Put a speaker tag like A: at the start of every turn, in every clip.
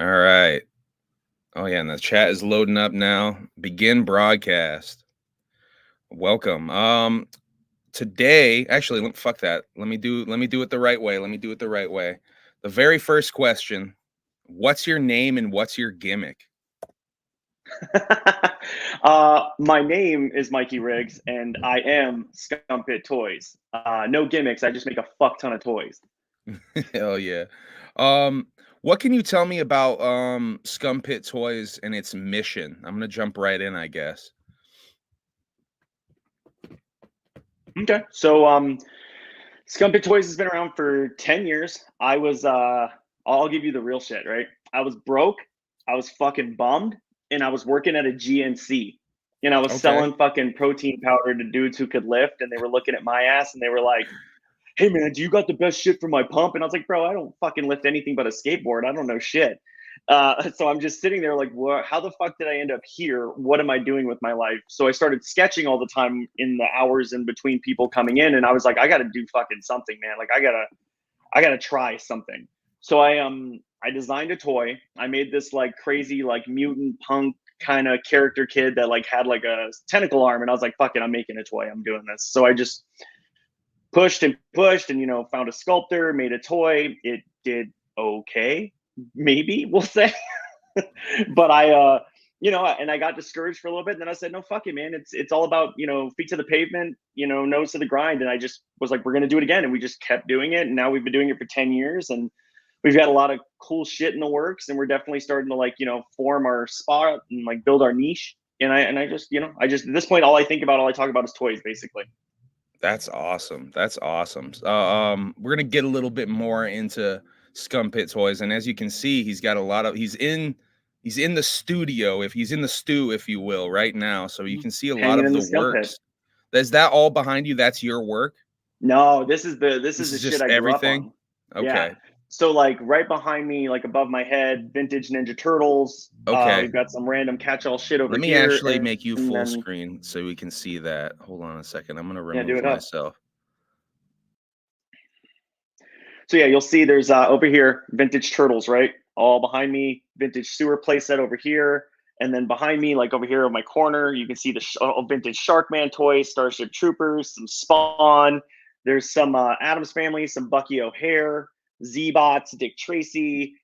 A: All right. Oh yeah, and the chat is loading up now. Begin broadcast. Welcome. Today, actually, fuck that. Let me do it the right way. Let me do it the right way. The very first question, what's your name and what's your gimmick?
B: My name is Mikey Riggs, and I am Scum Pit Toys. No gimmicks. I just make a fuck ton of toys.
A: Hell yeah. Um, what can you tell me about Scum Pit Toys and its mission? I'm gonna jump right in, I guess.
B: Okay. Scum Pit Toys has been around for 10 years. I'll give you the real shit, right? I was broke, I was fucking bummed, and I was working at a GNC. And I was
A: Okay.
B: selling fucking protein powder to dudes who could lift, and they were looking at my ass and they were like, "Hey man, do you got the best shit for my pump?" And I was like, "Bro, I don't fucking lift anything but a skateboard. I don't know shit." So I'm just sitting there like, how the fuck did I end up here? What am I doing with my life? So I started sketching all the time in the hours in between people coming in, and I was like, I got to do fucking something, man. Like I gotta try something. So I designed a toy. I made this like crazy like mutant punk kind of character kid that like had like a tentacle arm, and I was like, fuck it, I'm making a toy. I'm doing this. So I just pushed and found a sculptor, made a toy. It did okay, maybe we'll say. But and I got discouraged for a little bit, and then I said, no, fuck it, man. It's all about feet to the pavement, nose to the grind. And I just was like, we're gonna do it again, and we just kept doing it, and now we've been doing it for 10 years, and we've got a lot of cool shit in the works, and we're definitely starting to like form our spot and like build our niche. And I just at this point, all I talk about is toys, basically.
A: That's awesome. That's awesome. We're gonna get a little bit more into Scum Pit Toys, and as you can see, he's got a lot of. He's in the studio, if he's in the stew, if you will, right now. So you can see a lot
B: Hanging
A: of
B: in
A: the
B: the scum pit.
A: works. Is that all behind you? That's your work.
B: No, this is
A: This
B: the
A: is
B: shit
A: just
B: I grew up
A: everything.
B: on. Yeah.
A: Okay.
B: So like right behind me, like above my head, vintage Ninja Turtles.
A: Okay.
B: We've got some random catch-all shit over
A: Let me
B: here,
A: actually make you
B: and
A: full
B: then
A: screen so we can see that. Hold on a second. I'm gonna
B: yeah, do
A: remove
B: it up.
A: myself.
B: So yeah, you'll see there's over here vintage Turtles, right? All behind me, vintage sewer playset over here, and then behind me, like over here in my corner, you can see the vintage Sharkman toys, Starship Troopers, some Spawn. There's some Adams Family, some Bucky O'Hare, Z-Bots, Dick Tracy,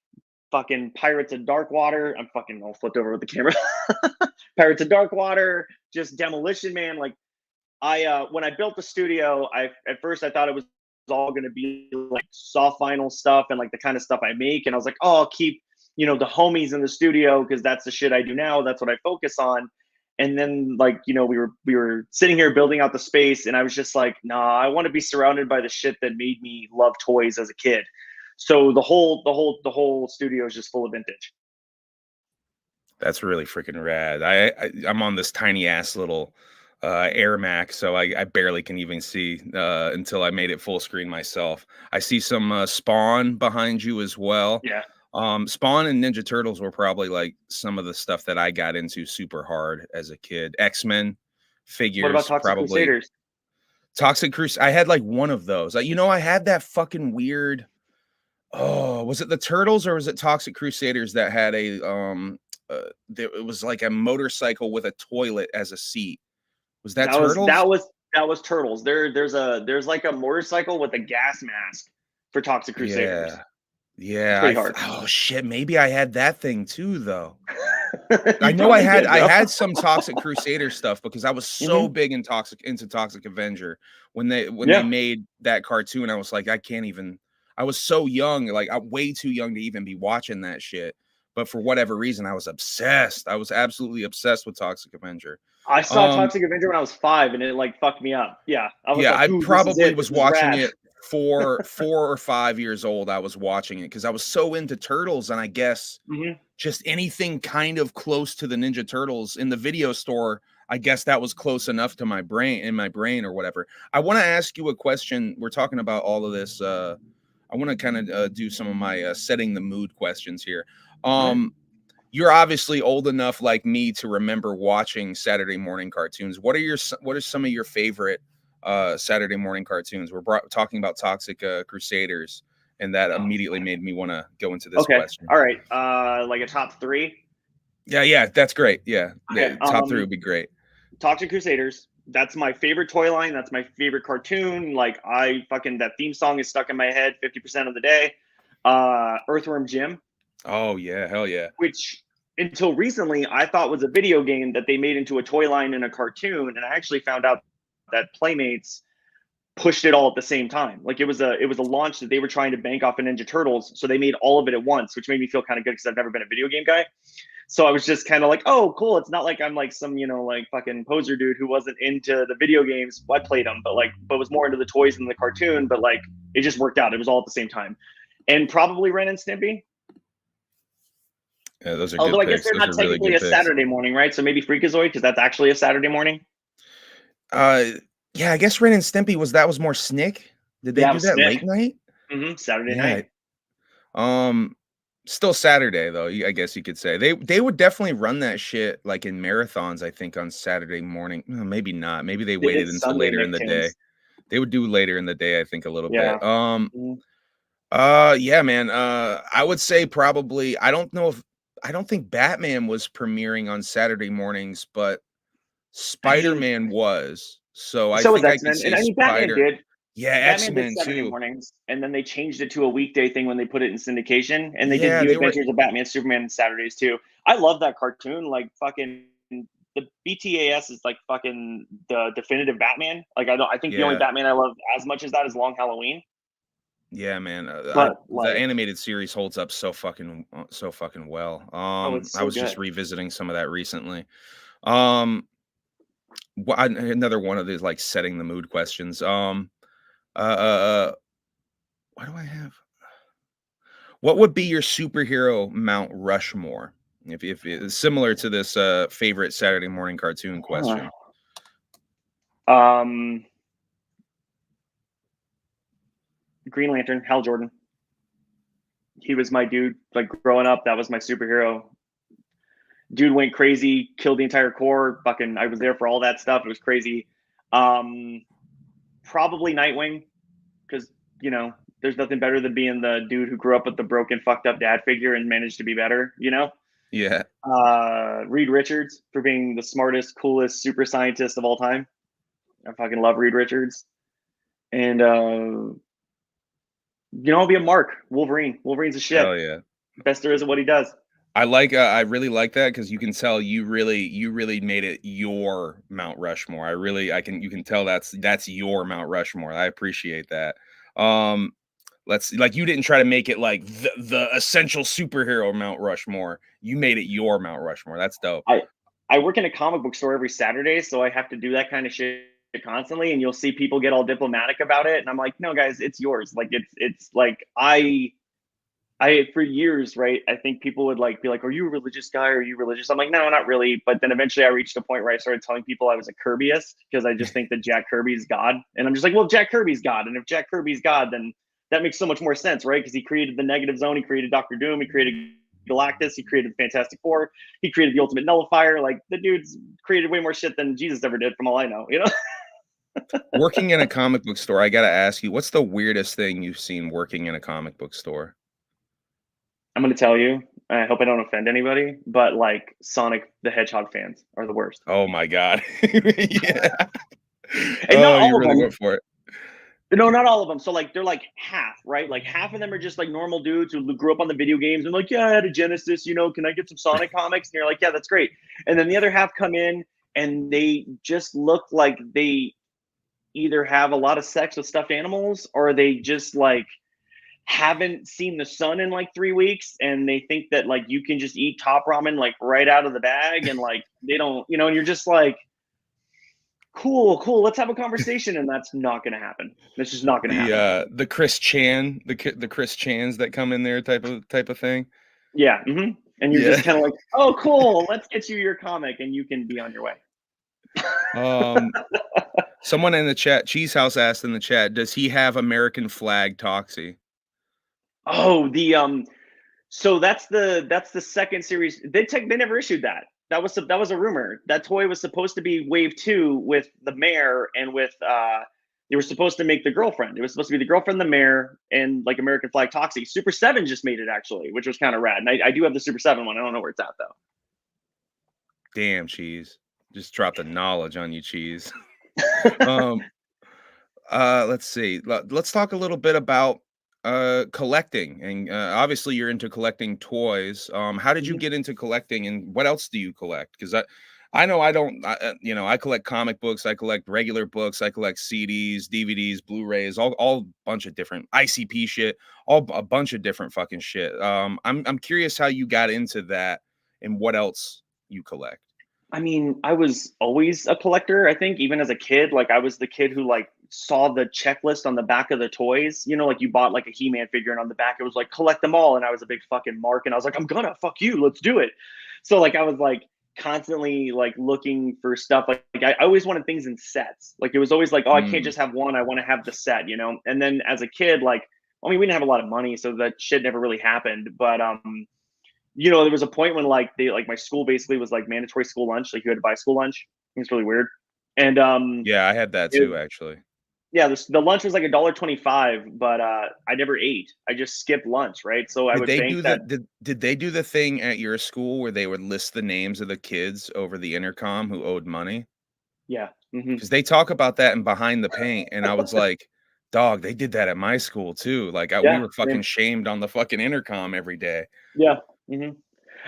B: fucking Pirates of Darkwater. I'm fucking all flipped over with the camera. Pirates of Darkwater, just Demolition Man. Like when I built the studio, I at first I thought it was all going to be like soft vinyl stuff and like the kind of stuff I make, and I was like, oh, I'll keep the homies in the studio because that's the shit I do now. That's what I focus on. And then like we were sitting here building out the space, and I was just like, nah, I want to be surrounded by the shit that made me love toys as a kid. So the whole studio is just full of vintage.
A: That's really freaking rad. I'm on this tiny ass little Air Mac, so I barely can even see until I made it full screen myself. I see some Spawn behind you as well.
B: Yeah.
A: Spawn and Ninja Turtles were probably like some of the stuff that I got into super hard as a kid. X-Men
B: What about
A: figures,
B: Toxic
A: probably.
B: Crusaders?
A: Toxic Cruise. I had like one of those. I had that fucking weird. Oh, was it the Turtles or was it Toxic Crusaders that had it was like a motorcycle with a toilet as a seat? Was that
B: That was
A: Turtles?
B: that was that was Turtles. There's like a motorcycle with a gas mask for Toxic Crusaders.
A: Yeah.
B: It's
A: Yeah,
B: pretty hard.
A: oh shit, maybe I had that thing too though. I
B: You
A: know I
B: probably
A: had
B: did,
A: I
B: bro.
A: had some Toxic Crusader stuff because I was so
B: Hmm.
A: big into Toxic Avenger when they
B: Yeah.
A: made that cartoon. I was like, I can't even. I was so young, like I'm way too young to even be watching that shit. But for whatever reason, I was obsessed. I was absolutely obsessed with Toxic Avenger.
B: I saw
A: Um,
B: Toxic Avenger when I was 5, and it like fucked me up. Yeah, I was
A: yeah,
B: like,
A: I
B: "Ooh, this is
A: probably
B: it.
A: was
B: This is
A: watching
B: rad."
A: it 4 or 5 years old. I was watching it because I was so into turtles, and I guess
B: Hmm.
A: just anything kind of close to the Ninja Turtles in the video store. I guess that was close enough to my brain or whatever. I want to ask you a question. We're talking about all of this. I want to kind of do some of my setting the mood questions here.
B: Right.
A: You're obviously old enough, like me, to remember watching Saturday morning cartoons. What are some of your favorite Saturday morning cartoons? We're talking about Toxic Crusaders and that immediately made me want to go into this
B: Okay.
A: question.
B: All right. Like a top three.
A: Yeah, that's great. Yeah,
B: Okay.
A: top three would be great.
B: Toxic Crusaders. That's my favorite toy line. That's my favorite cartoon. Like I fucking that theme song is stuck in my head 50% of the day. Earthworm Jim,
A: Oh yeah, hell yeah.
B: which until recently I thought was a video game that they made into a toy line and a cartoon, and I actually found out that Playmates pushed it all at the same time. Like it was a launch that they were trying to bank off of Ninja Turtles, so they made all of it at once, which made me feel kind of good because I've never been a video game guy. So I was just kind of like, oh, cool. It's not like I'm like some, like fucking poser dude who wasn't into the video games. I played them, but was more into the toys than the cartoon. But like, it just worked out. It was all at the same time. And probably Ren and Stimpy.
A: Yeah, those are
B: Although
A: good
B: I guess
A: picks.
B: they're
A: Those
B: not
A: are really
B: technically
A: good
B: a
A: picks.
B: Saturday morning, right? So maybe Freakazoid, because that's actually a Saturday morning.
A: Uh, yeah, I guess Ren and Stimpy was more Snick. Did they
B: Yeah, it
A: do
B: was
A: that late
B: Snick.
A: night?
B: Saturday
A: Yeah.
B: night.
A: Still Saturday though. I guess you could say they would definitely run that shit like in marathons. I think on Saturday morning. Maybe not. Maybe they
B: They did
A: waited until
B: Sunday
A: later in the day.
B: Nicktoons.
A: They would do later in the day. I think a little
B: Yeah.
A: bit. Yeah, man. I would say probably. I don't think Batman was premiering on Saturday mornings, but
B: I mean,
A: Spider-Man was. So I
B: so was
A: think I could
B: X-Men.
A: say
B: And I mean, Batman
A: Spider.
B: did.
A: Yeah,
B: Batman did
A: X-Men
B: Saturday
A: too.
B: mornings, and then they changed it to a weekday thing when they put it in syndication, and they did
A: Yeah,
B: New
A: they were.
B: Adventures of Batman, Superman Saturdays too. I love that cartoon. Like fucking the BTAS is like fucking the definitive Batman. Like I don't. I think the only
A: Yeah,
B: Batman I love as much as that is Long Halloween.
A: yeah, man. I
B: But
A: the
B: like,
A: animated series holds up so fucking well.
B: oh, it's
A: I
B: so
A: was just
B: good.
A: revisiting some of that recently. Um, another one of these like setting the mood questions. Uh, uh, uh, what do I have? What would be your superhero Mount Rushmore? If it's similar to this favorite Saturday morning cartoon question.
B: Um, Green Lantern, Hal Jordan. He was my dude. Like growing up, that was my superhero. Dude went crazy, killed the entire Corps. Fucking, I was there for all that stuff. It was crazy. Um, Probably Nightwing, because there's nothing better than being the dude who grew up with the broken, fucked up dad figure and managed to be better.
A: Yeah,
B: Reed Richards for being the smartest, coolest super scientist of all time. I fucking love Reed Richards. And I'll be a Mark Wolverine. Wolverine's a shit.
A: hell yeah.
B: Best there is at what he does.
A: I really like that because you can tell you really made it your Mount Rushmore. You can tell that's your Mount Rushmore. I appreciate that. Um, let's like you didn't try to make it like the essential superhero Mount Rushmore. You made it your Mount Rushmore. That's dope.
B: I work in a comic book store every Saturday, so I have to do that kind of shit constantly. And you'll see people get all diplomatic about it, and I'm like, no, guys, it's yours. Like it's like I for years, right? I think people would like be like, "Are you a religious guy? Are you religious?" I'm like, "No, not really." But then eventually, I reached a point where I started telling people I was a Kirbyist because I just think that Jack Kirby's God, and I'm just like, "Well, Jack Kirby's God, and if Jack Kirby's God, then that makes so much more sense, right? Because he created the Negative Zone, he created Doctor Doom, he created Galactus, he created the Fantastic Four, he created the Ultimate Nullifier. Like the dude's created way more shit than Jesus ever did, from all I know.
A: Working in a comic book store, I gotta ask you, what's the weirdest thing you've seen working in a comic book store?
B: I'm gonna tell you. I hope I don't offend anybody, but like Sonic the Hedgehog fans are the worst.
A: Oh my god. Yeah.
B: And not
A: Oh, you
B: all of
A: really
B: them.
A: went for it.
B: No, not all of them. So like they're like half, right? Like half of them are just like normal dudes who grew up on the video games and like, yeah, I had a Genesis, can I get some Sonic comics? And you're like, yeah, that's great. And then the other half come in and they just look like they either have a lot of sex with stuffed animals or they just like haven't seen the sun in like 3 weeks and they think that like you can just eat top ramen like right out of the bag and like they don't, and you're just like, cool, let's have a conversation, and that's not going to happen. That's just not going to happen.
A: The Chris Chan, the Chris Chans that come in there type of thing.
B: Yeah. And you're
A: Yeah.
B: just kind of like, oh, cool, let's get you your comic and you can be on your way.
A: Someone in the chat, Cheese House asked in the chat, does he have American flag Toxie?
B: Oh, so that's the second series. They never issued that. That was a rumor. That toy was supposed to be wave 2 with the mayor and with They were supposed to make the girlfriend. It was supposed to be the girlfriend, the mayor, and like American Flag Toxic. Super 7 just made it actually, which was kind of rad. And I do have the Super 7 one. I don't know where it's at though.
A: Damn, Cheese. Just dropped the knowledge on you, Cheese. Um, let's see. Let's talk a little bit about collecting. And obviously you're into collecting toys. How did you
B: Mhm.
A: get into collecting and what else do you collect? Because I know I don't you know, I collect comic books, I collect regular books, I collect CDs, DVDs, Blu-rays, all bunch of different ICP shit, all a bunch of different fucking shit. I'm curious how you got into that and what else you collect.
B: I mean, I was always a collector, I think, even as a kid. Like, I was the kid who, like, saw the checklist on the back of the toys. You know, like, you bought, like, a He-Man figure, and on the back, it was like, "Collect them all," and I was a big fucking mark, and I was like, "I'm gonna. Fuck you. Let's do it." So, like, I was, like, constantly, like, looking for stuff. Like, I always wanted things in sets. Like, it was always like, "Oh, I can't
A: Mm,
B: just have one. I wanna have the set," you know? And then as a kid, like, I mean, we didn't have a lot of money, so that shit never really happened, but, you know, there was a point when like they like my school basically was like mandatory school lunch. Like you had to buy school lunch. It's really weird. And
A: yeah, I had that
B: it,
A: too, actually.
B: yeah, the lunch was like $1.25, but I never ate. I just skipped lunch, right? So I
A: Did
B: would
A: they
B: bank
A: do the
B: that.
A: did they do the thing at your school where they would list the names of the kids over the intercom who owed money?
B: Yeah. Hmm.
A: Because they talk about that in Behind the Paint, and I was like, "Dog, they did that at my school too." Like, we
B: Yeah.
A: were fucking shamed on the fucking intercom every day.
B: Yeah. Hmm.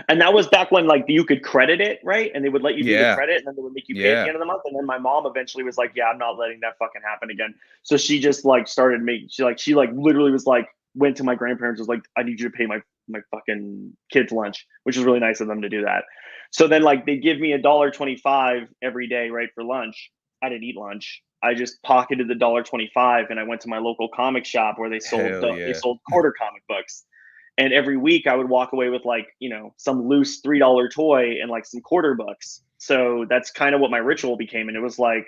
B: And that was back when like you could credit it, right? And they would let you do the
A: Yeah,
B: credit, and then they would make you pay at the
A: yeah.
B: end of the month. And then my mom eventually was like, "Yeah, I'm not letting that fucking happen again." So she just like started making. She like literally was like went to my grandparents, was like, "I need you to pay my fucking kids lunch," which is really nice of them to do that. So then like they give me $1.25 every day, right, for lunch. I didn't eat lunch. I just pocketed the $1.25, and I went to my local comic shop where
A: Hell
B: they
A: yeah.
B: sold quarter comic books, and every week I would walk away with like, some loose $3 toy and like some quarter books. So that's kind of what my ritual became. And it was like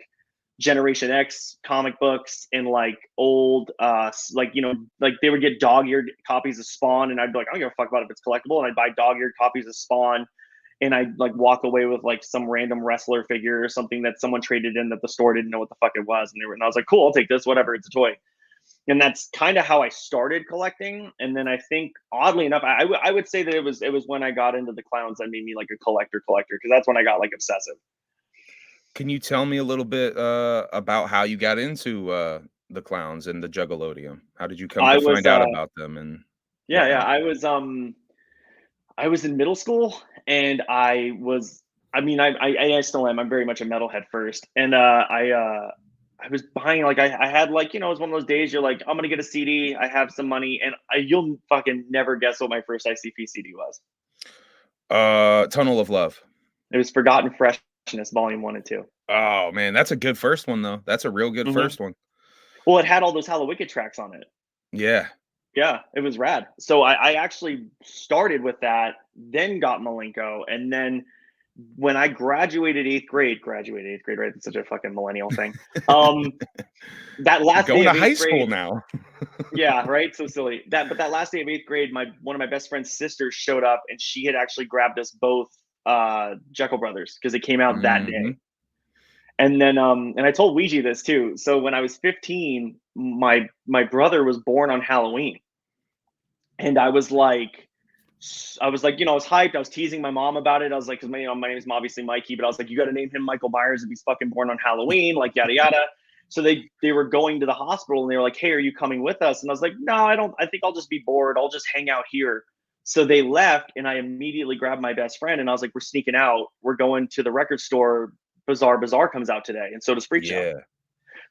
B: Generation X comic books and like old, like, like they would get dog eared copies of Spawn. And I'd be like, I don't give a fuck about if it's collectible. And I'd buy dog eared copies of Spawn. And I'd like walk away with like some random wrestler figure or something that someone traded in that the store didn't know what the fuck it was. And I was like, cool, I'll take this, whatever, it's a toy. And that's kind of how I started collecting. And then I think, oddly enough, I would say that it was when I got into the clowns that made me like a collector because that's when I got like obsessive.
A: Can you tell me a little bit, about how you got into, the clowns and the Juggalodium? How did you come to
B: I was
A: find out about them and
B: yeah,
A: whatnot?
B: I was in middle school, and I mean, I still am. I'm very much a metalhead first, and I was buying like I had like, it was one of those days you're like, I'm gonna get a CD. I have some money, and you'll fucking never guess what my first ICP CD was.
A: Tunnel of Love.
B: It was Forgotten Freshness, Volume 1 and 2.
A: Oh, man, that's a good first one, though. That's a real good
B: Mhm.
A: first one.
B: Well, it had all those Hallowicked tracks on it.
A: Yeah.
B: Yeah, it was rad. So I actually started with that, then got Malenko, and then when I graduated eighth grade, right? It's such a fucking millennial thing. Um, that
A: You're
B: last day
A: going to
B: of
A: high
B: eighth
A: school
B: grade,
A: now.
B: yeah, right. So silly. That last day of eighth grade, my one of my best friend's sisters showed up, and she had actually grabbed us both Jekyll Brothers because it came out that day.
A: Mhm.
B: And then and I told Ouija this too. So when I was 15, my brother was born on Halloween. And I was like, I was hyped. I was teasing my mom about it. I was like, because my name is obviously Mikey, but I was like, you got to name him Michael Myers if he's fucking born on Halloween, like yada yada. So they were going to the hospital, and they were like, hey, are you coming with us? And I was like, no, I don't. I think I'll just be bored. I'll just hang out here. So they left, and I immediately grabbed my best friend, and I was like, we're sneaking out. We're going to the record store. Bazaar comes out today, and so does Freak Show.
A: Yeah.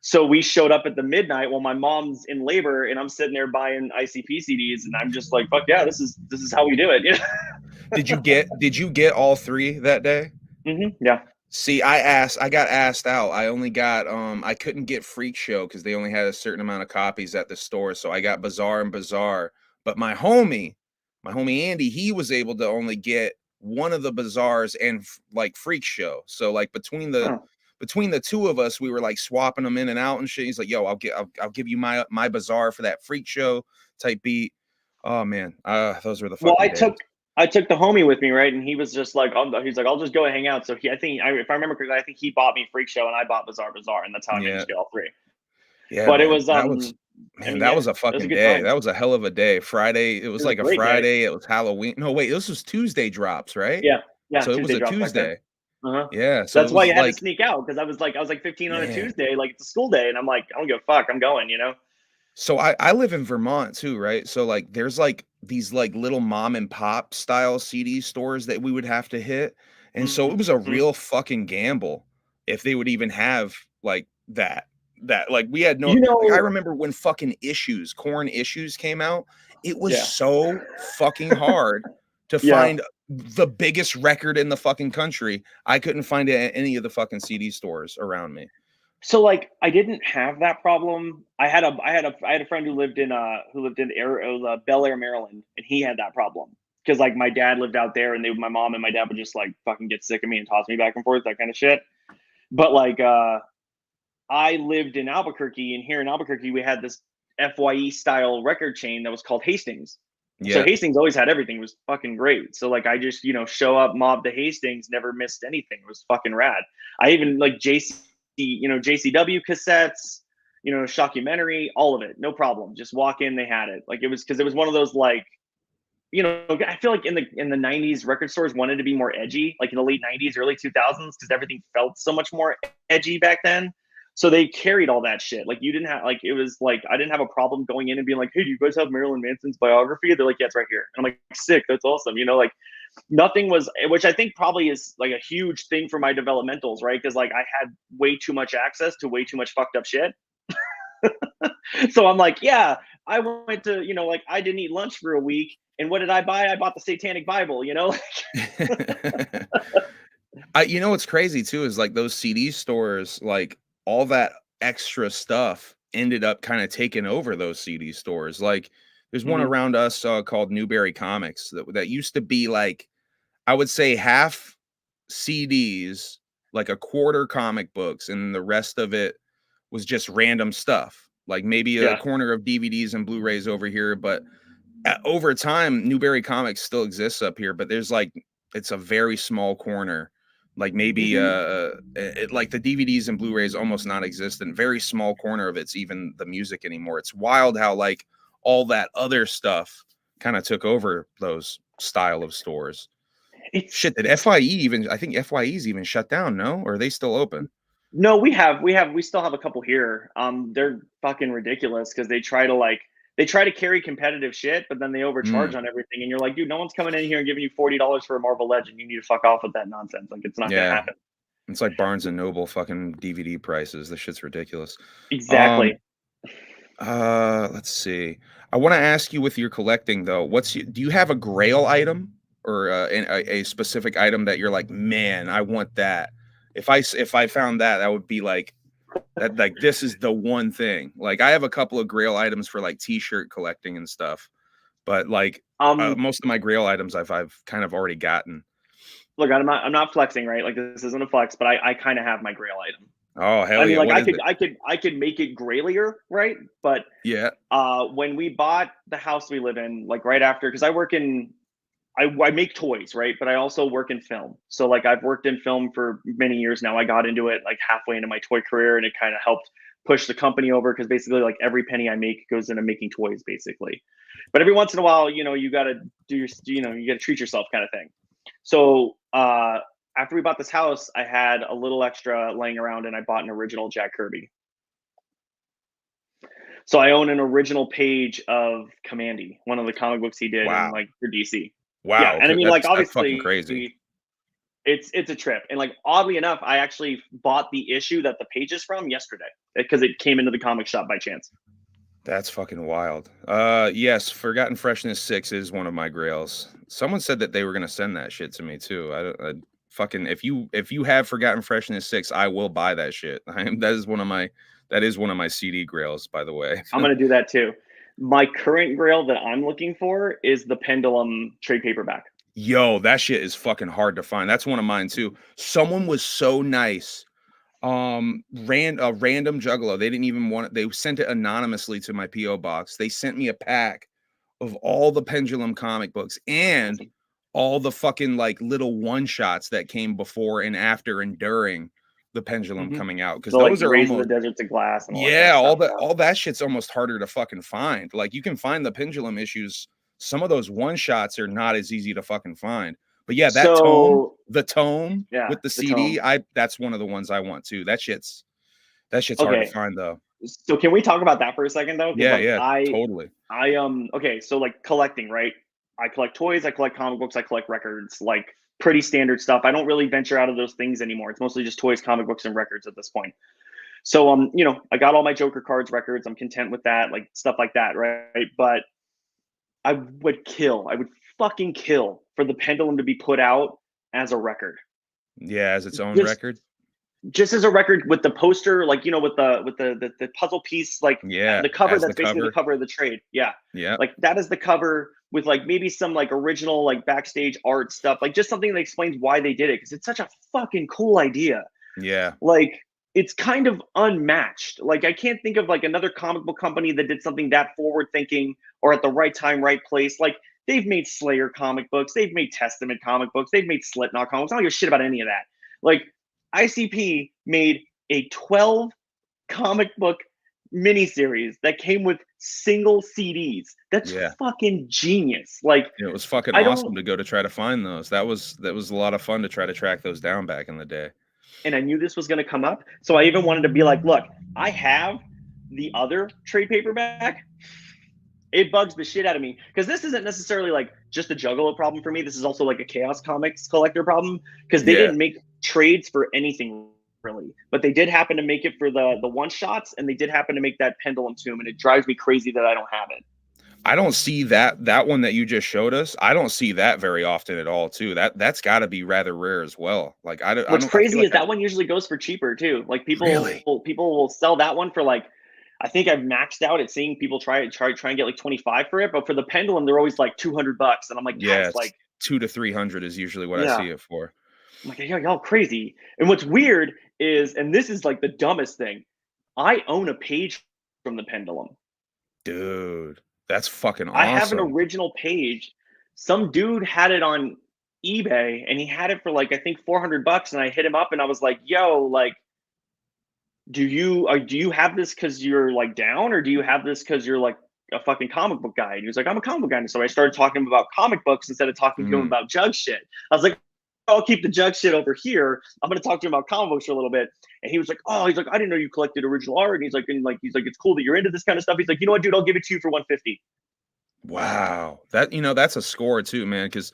B: So we showed up at the midnight while my mom's in labor, and I'm sitting there buying ICP CDs, and I'm just like, fuck yeah, this is how we do it.
A: Did you get all 3 that day?
B: Yeah.
A: See, I got asked out. I only got, I couldn't get Freak Show because they only had a certain amount of copies at the store, so I got Bazaar and Bazaar. But my homie Andy, he was able to only get one of the Bazaars and like Freak Show. So like
B: Huh.
A: between the two of us, we were like swapping them in and out and shit. He's like, "Yo, I'll give you my Bazaar for that Freak Show type beat." Oh man, those were the
B: Well,
A: fucking days.
B: I took the homie with me, right? And he was just like, he's like, I'll just go and hang out. So if I remember correctly, I think he bought me Freak Show, and I bought Bazaar, and that's how I managed
A: Yeah.
B: to get all three.
A: Yeah,
B: But it
A: man.
B: was,
A: That was
B: I
A: man,
B: mean,
A: that
B: yeah,
A: was a
B: it was a
A: fucking
B: good
A: day.
B: time.
A: That was a hell of a day. Friday, it
B: It
A: was
B: was
A: like
B: a
A: a
B: great day.
A: Friday, it was Halloween. No, wait, this was Tuesday drops, right?
B: Yeah, yeah,
A: So it was
B: Tuesday
A: a
B: drops back then.
A: Tuesday.
B: Uh-huh.
A: Yeah, so it
B: That's why
A: was
B: you had to
A: like,
B: sneak out because I was like 15 on a
A: man.
B: Tuesday, like it's a school day, and I'm like, I don't give a fuck, I'm going, you know?
A: So I live in Vermont too, right? So like there's like these like little mom and pop style CD stores that we would have to hit. And so it was a
B: Mhm.
A: real fucking gamble if they would even have like that like we had no
B: You
A: like I
B: know,
A: remember when fucking Corn Issues came out, it was
B: yeah,
A: so fucking hard to
B: yeah.
A: find the biggest record in the fucking country. I couldn't find it at any of the fucking CD stores around me.
B: So, like, I didn't have that problem. I had a friend who lived in Bel Air, Maryland, and he had that problem because like my dad lived out there, and my mom and my dad would just like fucking get sick of me and toss me back and forth, that kind of shit. But like, I lived in Albuquerque, and here in Albuquerque, we had this FYE style record chain that was called Hastings. So
A: Yeah.
B: Hastings always had everything. It was fucking great. So like I just, show up, mob to Hastings, never missed anything. It was fucking rad. I even like JCW cassettes, shockumentary, all of it. No problem. Just walk in, they had it. Like it was because it was one of those like, I feel like in the 90s record stores wanted to be more edgy, like in the late 90s, early 2000s, because everything felt so much more edgy back then. So they carried all that shit. Like you didn't have like it was like I didn't have a problem going in and being like, "Hey, do you guys have Marilyn Manson's biography?" They're like, "Yeah, it's right here." And I'm like, "Sick, that's awesome." Like nothing was, which I think probably is like a huge thing for my developmentals, right? Because like I had way too much access to way too much fucked up shit. So I'm like, yeah, I went to, like I didn't eat lunch for a week. And what did I buy? I bought the Satanic Bible.
A: You know what's crazy too is like those CD stores, like all that extra stuff ended up kind of taking over those CD stores. Like there's one
B: Hmm.
A: around us called Newberry Comics that used to be like I would say half CDs, like a quarter comic books, and the rest of it was just random stuff. Like maybe a
B: Yeah.
A: corner of DVDs and Blu-rays over here, but over time, Newberry Comics still exists up here, but there's like it's a very small corner. Like maybe
B: Hmm.
A: like the DVDs and Blu-rays almost non-existent. Very small corner of it's even the music anymore. It's wild how like all that other stuff kind of took over those style of stores.
B: It's
A: Shit, did FYE even I think FYE's even shut down, no? Or are they still open?
B: No, we still have a couple here. They're fucking ridiculous because they try to carry competitive shit, but then they overcharge
A: Mm,
B: on everything. And you're like, dude, no one's coming in here and giving you $40 for a Marvel Legend. You need to fuck off with that nonsense. Like, it's not gonna
A: yeah.
B: happen.
A: It's like Barnes and Noble fucking DVD prices. This shit's ridiculous. Um,
B: Exactly.
A: let's see. I want to ask you with your collecting though. Do you have a grail item or a specific item that you're like, man, I want that. If I found that, that would be like that. Like this is the one thing. Like I have a couple of grail items for like T-shirt collecting and stuff, but like
B: Um,
A: most of my grail items I've kind of already gotten.
B: Look, I'm not flexing, right? Like this isn't a flex, but I kind of have my grail item.
A: Oh
B: I
A: hell
B: mean,
A: yeah!
B: like
A: What
B: I
A: is
B: could
A: it?
B: I could I could make it grailier, right? But
A: Yeah.
B: when we bought the house we live in, like right after, because I make toys, right? But I also work in film. So like I've worked in film for many years now. I got into it like halfway into my toy career, and it kind of helped push the company over because basically like every penny I make goes into making toys basically. But every once in a while, you got to you got to treat yourself kind of thing. So after we bought this house, I had a little extra laying around, and I bought an original Jack Kirby. So I own an original page of Commandy, one of the comic books he did in
A: Wow.
B: like for DC. Yeah,
A: Wow.
B: and I mean, like
A: That's fucking
B: obviously,
A: crazy.
B: it's a trip. And like oddly enough, I actually bought the issue that the page is from yesterday because it came into the comic shop by chance.
A: That's fucking wild. Yes, Forgotten Freshness 6 is one of my grails. Someone said that they were gonna send that shit to me too. I fucking if you have Forgotten Freshness 6, I will buy that shit. That is one of my CD grails, by the way.
B: I'm gonna do that too. My current grail that I'm looking for is the Pendulum trade paperback.
A: Yo, that shit is fucking hard to find. That's one of mine too. Someone was so nice. A random juggalo. They didn't even want it. They sent it anonymously to my PO box. They sent me a pack of all the Pendulum comic books and
B: Awesome.
A: all the fucking like little one shots that came before and after and during. the pendulum
B: Mhm.
A: coming out, because
B: So, like,
A: those are
B: Raise of the
A: almost,
B: Desert to Glass and all that
A: yeah,
B: kinda stuff, yeah.
A: all that shit's almost harder to fucking find. Like, you can find the pendulum issues. Some of those one shots are not as easy to fucking find. But yeah, that tome,
B: So
A: the tome
B: yeah,
A: with the
B: the
A: CD,
B: tome.
A: that's one of the ones I want too. That shit's hard to
B: Okay,
A: find though.
B: so can we talk about that for a second though? Because
A: Yeah,
B: like
A: yeah, totally.
B: okay, so like collecting, right? I collect toys, I collect comic books, I collect records, like pretty standard stuff. I don't really venture out of those things anymore. It's mostly just toys, comic books, and records at this point. So I got all my Joker cards, records. I'm content with that, like stuff like that, right? But I would fucking kill for the pendulum to be put out as a record.
A: Yeah, as its own
B: Just
A: record.
B: just as a record with the poster, like with the puzzle piece, like
A: Yeah,
B: the cover.
A: as
B: That's
A: the
B: basically the
A: cover.
B: cover of the trade. Yeah,
A: Yeah.
B: like that is the cover with like maybe some like original like backstage art stuff, like just something that explains why they did it because it's such a fucking cool idea.
A: Yeah.
B: Like it's kind of unmatched. Like I can't think of like another comic book company that did something that forward thinking or at the right time, right place. Like they've made Slayer comic books, they've made Testament comic books, they've made Slipknot comics. I don't give a shit about any of that. Like ICP made a 12 comic book miniseries that came with single CDs. That's
A: Yeah.
B: fucking genius. Like
A: It was fucking
B: I
A: awesome
B: don't
A: to go to try to find those. That was a lot of fun to try to track those down back in the day.
B: and I knew this was going to come up. So I even wanted to be like, look, I have the other trade paperback. It bugs the shit out of me because this isn't necessarily like just a Juggalo problem for me. This is also like a Chaos Comics collector problem because they
A: Yeah.
B: didn't make trades for anything really, but they did happen to make it for the one shots, and they did happen to make that Pendulum Tomb, and it drives me crazy that I don't have it.
A: I don't see that one that you just showed us. I don't see that very often at all too. That's got to be rather rare as well. Like I
B: What's
A: don't I feel
B: crazy
A: like
B: is
A: I
B: that one usually goes for cheaper too. Like
A: really.
B: people will sell that one for like I think I've maxed out at seeing people try and get like 25 for it, but for the Pendulum they're always like $200, and I'm like,
A: Yeah,
B: guys,
A: it's
B: like
A: 2 to 300 is usually what I
B: yeah.
A: see it for.
B: I'm like, yo, y'all crazy. And what's weird is, and this is like the dumbest thing, I own a page from the Pendulum.
A: Dude, that's fucking
B: I have an
A: awesome.
B: original page. Some dude had it on eBay and he had it for like I think $400, and I hit him up and I was like, yo, like, do you have this because you're like down, or do you have this because you're like a fucking comic book guy? And he was like, I'm a comic book guy. And so I started talking about comic books instead of talking to him
A: Mm.
B: about jug shit. I was like, I'll keep the jug shit over here. I'm gonna talk to him about comic books for a little bit. And he was like, oh, he's like, I didn't know you collected original art. And he's like, it's cool that you're into this kind of stuff. He's like, you know what, dude, I'll give it to you for 150.
A: Wow. That's a score too, man, because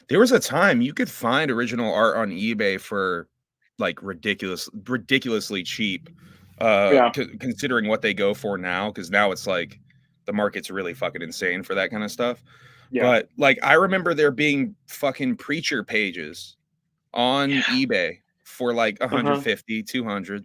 A: there was a time you could find original art on eBay for like ridiculously cheap,
B: Yeah,
A: considering what they go for now, because now it's like the market's really fucking insane for that kind of stuff.
B: yeah,
A: But like I remember there being fucking preacher pages on
B: yeah.
A: eBay for like
B: Uh-huh.
A: 150, 200.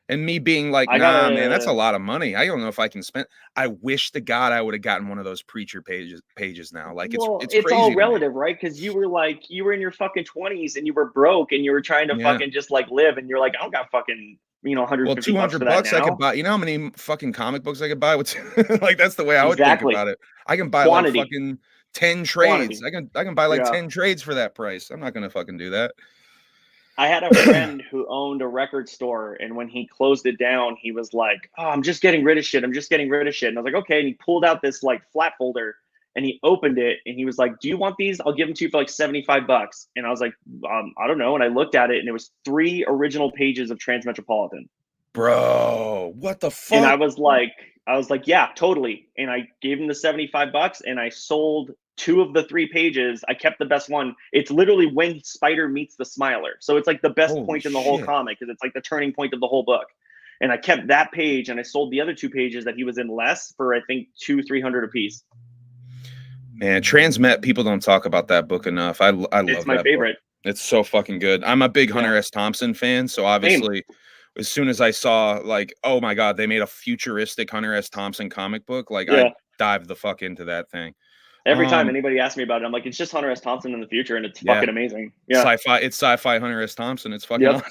A: And me being like,
B: I
A: nah, man, that's a
B: gotta
A: lot of money. I don't know if I can spend. I wish to God I would have gotten one of those preacher pages now. Like
B: well,
A: it's
B: it's all
A: crazy to me.
B: relative, right? Because you were in your fucking 20s and you were broke and you were trying to
A: Yeah.
B: fucking just like live, and you're like, I don't got fucking
A: Well,
B: $150 for
A: 200
B: that
A: bucks I could
B: now.
A: buy. You know how many fucking comic books I could buy with like that's the way I would think
B: Exactly.
A: about it. I can buy like
B: Quantity.
A: fucking 10 trades.
B: Quantity.
A: I can buy like
B: Yeah.
A: 10 trades for that price. I'm not gonna fucking do that.
B: I had a friend who owned a record store, and when he closed it down, he was like, "Oh, I'm just getting rid of shit. I'm just getting rid of shit." And I was like, "Okay." And he pulled out this like flat folder, and he opened it, and he was like, "Do you want these? I'll give them to you for like $75." And I was like, I don't know." And I looked at it, and it was 3 original pages of Transmetropolitan.
A: Bro, what the
B: And
A: fuck?
B: I was like, yeah, totally. And I gave him the $75, and I sold two of the 3 pages. I kept the best one. It's literally when Spider meets the Smiler. So it's like the best
A: Holy
B: point in the whole
A: shit.
B: comic because it's like the turning point of the whole book. And I kept that page, and I sold the other 2 pages that he was in less for I think 300 a piece.
A: Man, Transmet, people don't talk about that book enough. I
B: It's
A: love
B: my
A: that book.
B: favorite.
A: It's so fucking good. I'm a big
B: Yeah.
A: Hunter S. Thompson fan, so
B: Same.
A: obviously, as soon as I saw like, oh my god, they made a futuristic Hunter S. Thompson comic book, like I
B: Yeah.
A: dived the fuck into that thing.
B: Every time
A: Um,
B: anybody asks me about it, I'm like, it's just Hunter S. Thompson in the future, and it's
A: yeah,
B: fucking amazing. Yeah.
A: it's sci-fi Hunter S. Thompson. It's fucking
B: Yep.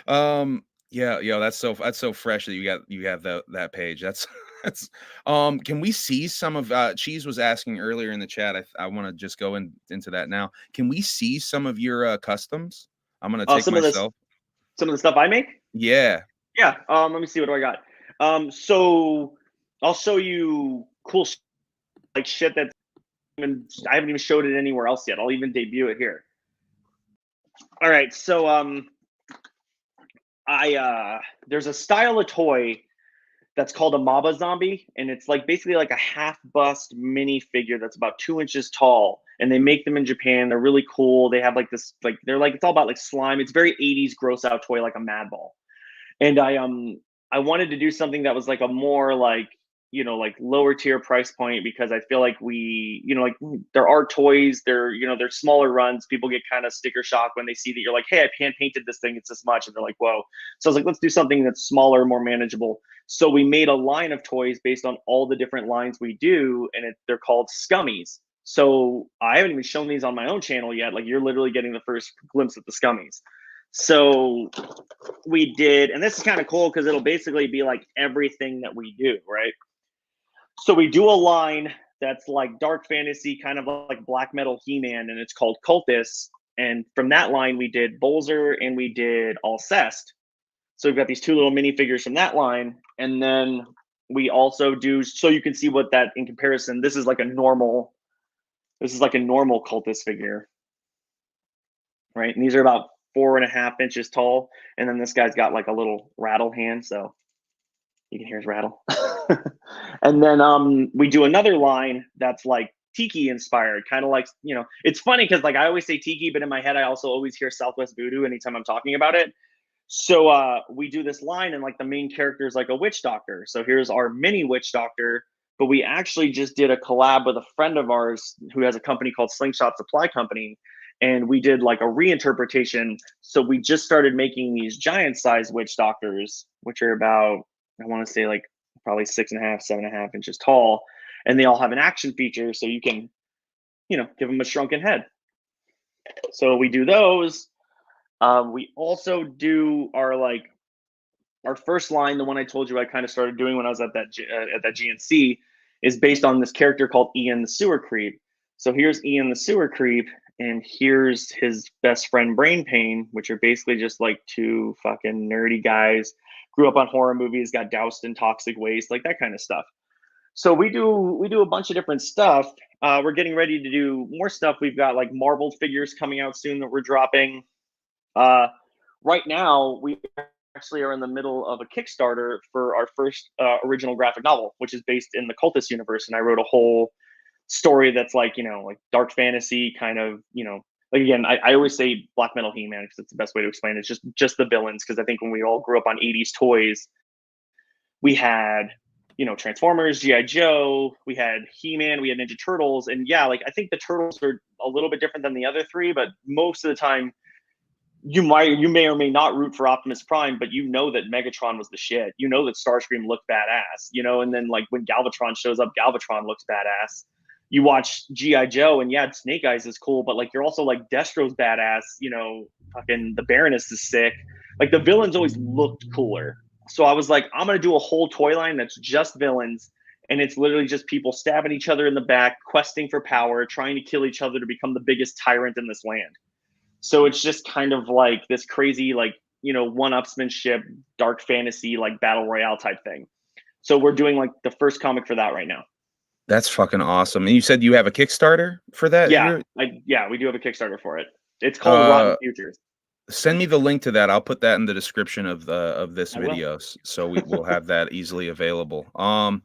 A: awesome. Yeah, yo, that's so fresh that you have that page. That's can we see some of Cheese was asking earlier in the chat. I want to just into that now. Can we see some of your customs? I'm gonna take
B: Some of this
A: myself.
B: Some of the stuff I make?
A: Yeah.
B: Yeah. Let me see. What do I got? So I'll show you cool like shit that's even I haven't even showed it anywhere else yet. I'll even debut it here. All right. So I there's a style of toy that's called a Maba zombie, and it's like basically like a half bust mini figure that's about 2 inches tall. And they make them in Japan. They're really cool. They have like this, like they're like it's all about like slime. It's very 80s gross out toy, like a Madball. And I wanted to do something that was like a more like, like lower tier price point, because I feel like like there are toys, they're smaller runs. People get kind of sticker shock when they see that you're like, hey, I hand painted this thing, it's this much, and they're like, whoa. So I was like, let's do something that's smaller, more manageable. So we made a line of toys based on all the different lines we do, and they're called Scummies. So I haven't even shown these on my own channel yet. Like, you're literally getting the first glimpse of the Scummies. So we did, and this is kind of cool because it'll basically be like everything that we do, right? So we do a line that's like dark fantasy, kind of like black metal He-Man, and it's called Cultists. And from that line, we did Bolzer and we did Alcest. So we've got these two little minifigures from that line, and then we also do, so you can see what that in comparison. This is like a normal cultist figure, right? And these are about 4.5 inches tall. And then this guy's got like a little rattle hand, so you can hear his rattle. And then we do another line that's like tiki inspired, kind of like, it's funny because like I always say tiki, but in my head I also always hear Southwest Voodoo anytime I'm talking about it. So we do this line, and like the main character is like a witch doctor. So here's our mini witch doctor. But we actually just did a collab with a friend of ours who has a company called Slingshot Supply Company, and we did like a reinterpretation. So we just started making these giant size witch doctors, which are about, I want to say like probably 6.5, 7.5 inches tall, and they all have an action feature, so you can, give them a shrunken head. So we do those. We also do our first line, the one I told you I kind of started doing when I was at that GNC, is based on this character called Ian the Sewer Creep. So here's Ian the Sewer Creep, and here's his best friend Brain Pain, which are basically just like two fucking nerdy guys, grew up on horror movies, got doused in toxic waste, like that kind of stuff. So we do a bunch of different stuff. We're getting ready to do more stuff. We've got like marbled figures coming out soon that we're dropping. Right now, we actually are in the middle of a Kickstarter for our first original graphic novel, which is based in the Cultist universe. And I wrote a whole story that's like, like dark fantasy kind of, like, again, I always say black metal He-Man because it's the best way to explain it. It's just the villains. Because I think when we all grew up on 80s toys, we had, Transformers, G.I. Joe, we had He-Man, we had Ninja Turtles. And yeah, like I think the Turtles are a little bit different than the other three, but most of the time, you may or may not root for Optimus Prime, but that Megatron was the shit. That Starscream looked badass, and then like when Galvatron shows up, Galvatron looks badass. You watch G.I. Joe, and yeah, Snake Eyes is cool, but like you're also like Destro's badass, fucking the Baroness is sick. Like the villains always looked cooler. So I was like, I'm gonna do a whole toy line that's just villains, and it's literally just people stabbing each other in the back, questing for power, trying to kill each other to become the biggest tyrant in this land. So it's just kind of like this crazy, like, one-upsmanship, dark fantasy, like battle royale type thing. So we're doing like the first comic for that right now.
A: That's fucking awesome. And you said you have a Kickstarter for that?
B: Yeah, we do have a Kickstarter for it. It's called Rotten Futures.
A: Send me the link to that. I'll put that in the description of this video, so we will have that easily available. I